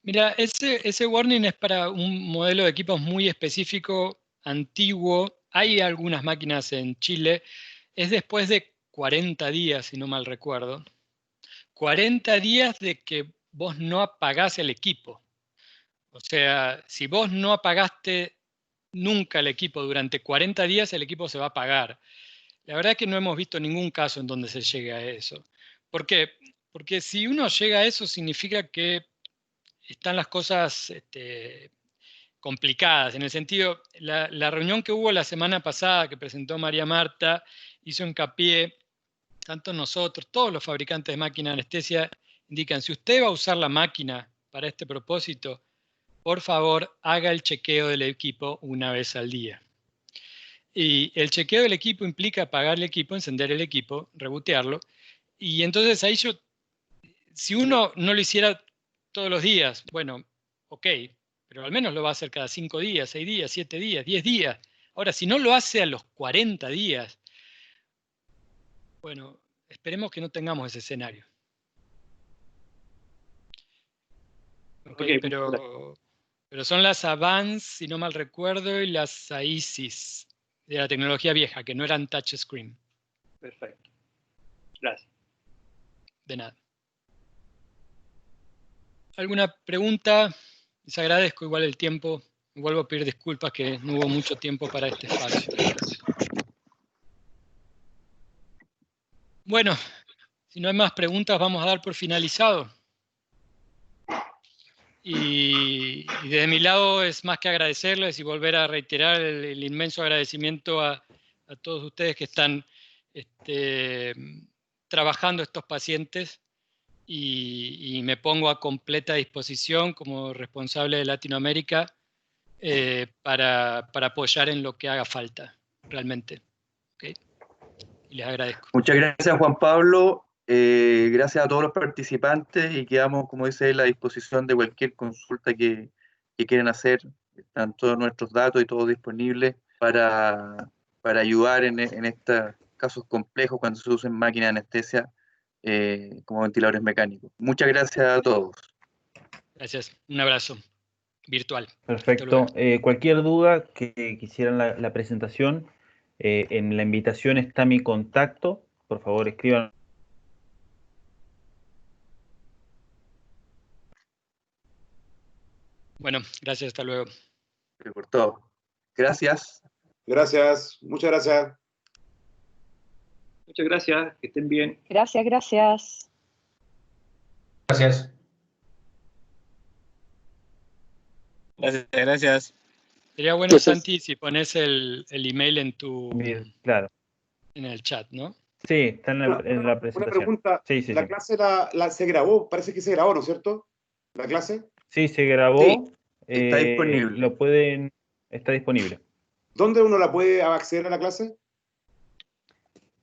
Mira, ese warning es para un modelo de equipos muy específico, antiguo. Hay algunas máquinas en Chile. Es después de 40 días, si no mal recuerdo. 40 días de que vos no apagás el equipo. O sea, si vos no apagaste nunca el equipo durante 40 días, el equipo se va a apagar. La verdad es que no hemos visto ningún caso en donde se llegue a eso. ¿Por qué? Porque si uno llega a eso significa que están las cosas complicadas. En el sentido, la reunión que hubo la semana pasada que presentó María Marta hizo hincapié, tanto nosotros, todos los fabricantes de máquinas de anestesia, indican, si usted va a usar la máquina para este propósito, por favor, haga el chequeo del equipo una vez al día. Y el chequeo del equipo implica apagar el equipo, encender el equipo, rebotearlo. Y entonces ahí si uno no lo hiciera todos los días, bueno, ok, pero al menos lo va a hacer cada 5 días, 6 días, 7 días, 10 días. Ahora, si no lo hace a los 40 días, bueno, esperemos que no tengamos ese escenario. Okay, pero son las Avance, si no mal recuerdo, y las Aesis de la tecnología vieja, que no eran touchscreen. Perfecto. Gracias. De nada. ¿Alguna pregunta? Les agradezco igual el tiempo. Vuelvo a pedir disculpas que no hubo mucho tiempo para este espacio. Bueno, si no hay más preguntas, vamos a dar por finalizado. Y desde mi lado es más que agradecerles y volver a reiterar el inmenso agradecimiento a todos ustedes que están trabajando estos pacientes, y me pongo a completa disposición como responsable de Latinoamérica para apoyar en lo que haga falta, realmente. ¿Okay? Y les agradezco. Muchas gracias, Juan Pablo. Gracias a todos los participantes y quedamos, como dice él, a disposición de cualquier consulta que quieran hacer. Están todos nuestros datos y todo disponibles para ayudar en estos casos complejos cuando se usen máquinas de anestesia como ventiladores mecánicos. Muchas gracias a todos. Gracias. Un abrazo virtual. Perfecto. Cualquier duda que quisieran la presentación, en la invitación está mi contacto. Por favor, escriban. Bueno, gracias. Hasta luego. Por todo. Gracias. Gracias, muchas gracias. Muchas gracias, que estén bien. Gracias, gracias. Gracias. Gracias. Sería bueno, Santi, si pones el email en Claro. en el chat, ¿no? Sí, está en la presentación. Una pregunta. Sí, la sí. clase se grabó, parece que se grabó, ¿no es cierto? ¿La clase? Sí, se grabó. Sí, está disponible. Está disponible. ¿Dónde uno la puede acceder a la clase?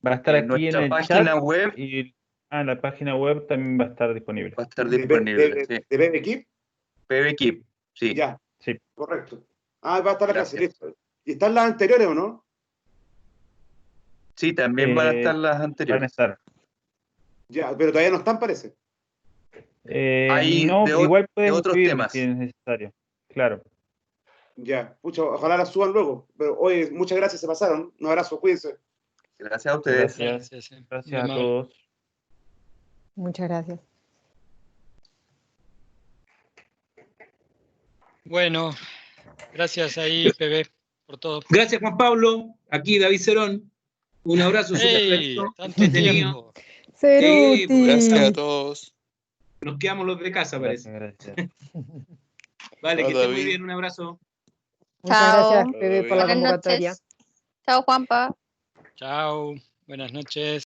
Va a estar En aquí en nuestra el página chat web. y en la página web también va a estar disponible. Va a estar disponible, sí. ¿De PBKIP? PBKIP, sí. Ya, sí. Correcto. Va a estar la Gracias. clase, listo. ¿Y están las anteriores o no? Sí, también van a estar las anteriores. Van a estar. Ya, pero todavía no están, parece. Hay no, igual puedes de otros escribirme temas. si es necesario. Claro. Ya, pucha, ojalá las suban luego. Pero oye, muchas gracias, se pasaron. Un abrazo, cuídense. Gracias a ustedes. Gracias a todos. Muchas gracias. Bueno, gracias ahí, PB, por todo. Gracias, Juan Pablo. Aquí David Cerón. Un abrazo. ¡Ey! Tanto tiempo. Ceruti. Gracias a todos. Nos quedamos los de casa, parece. Gracias. Vale, Chao, que esté muy David. bien. Un abrazo. Muchas Chao. gracias, Pepe, por la Buenas convocatoria. noches. Chao, Juanpa. Chao. Buenas noches.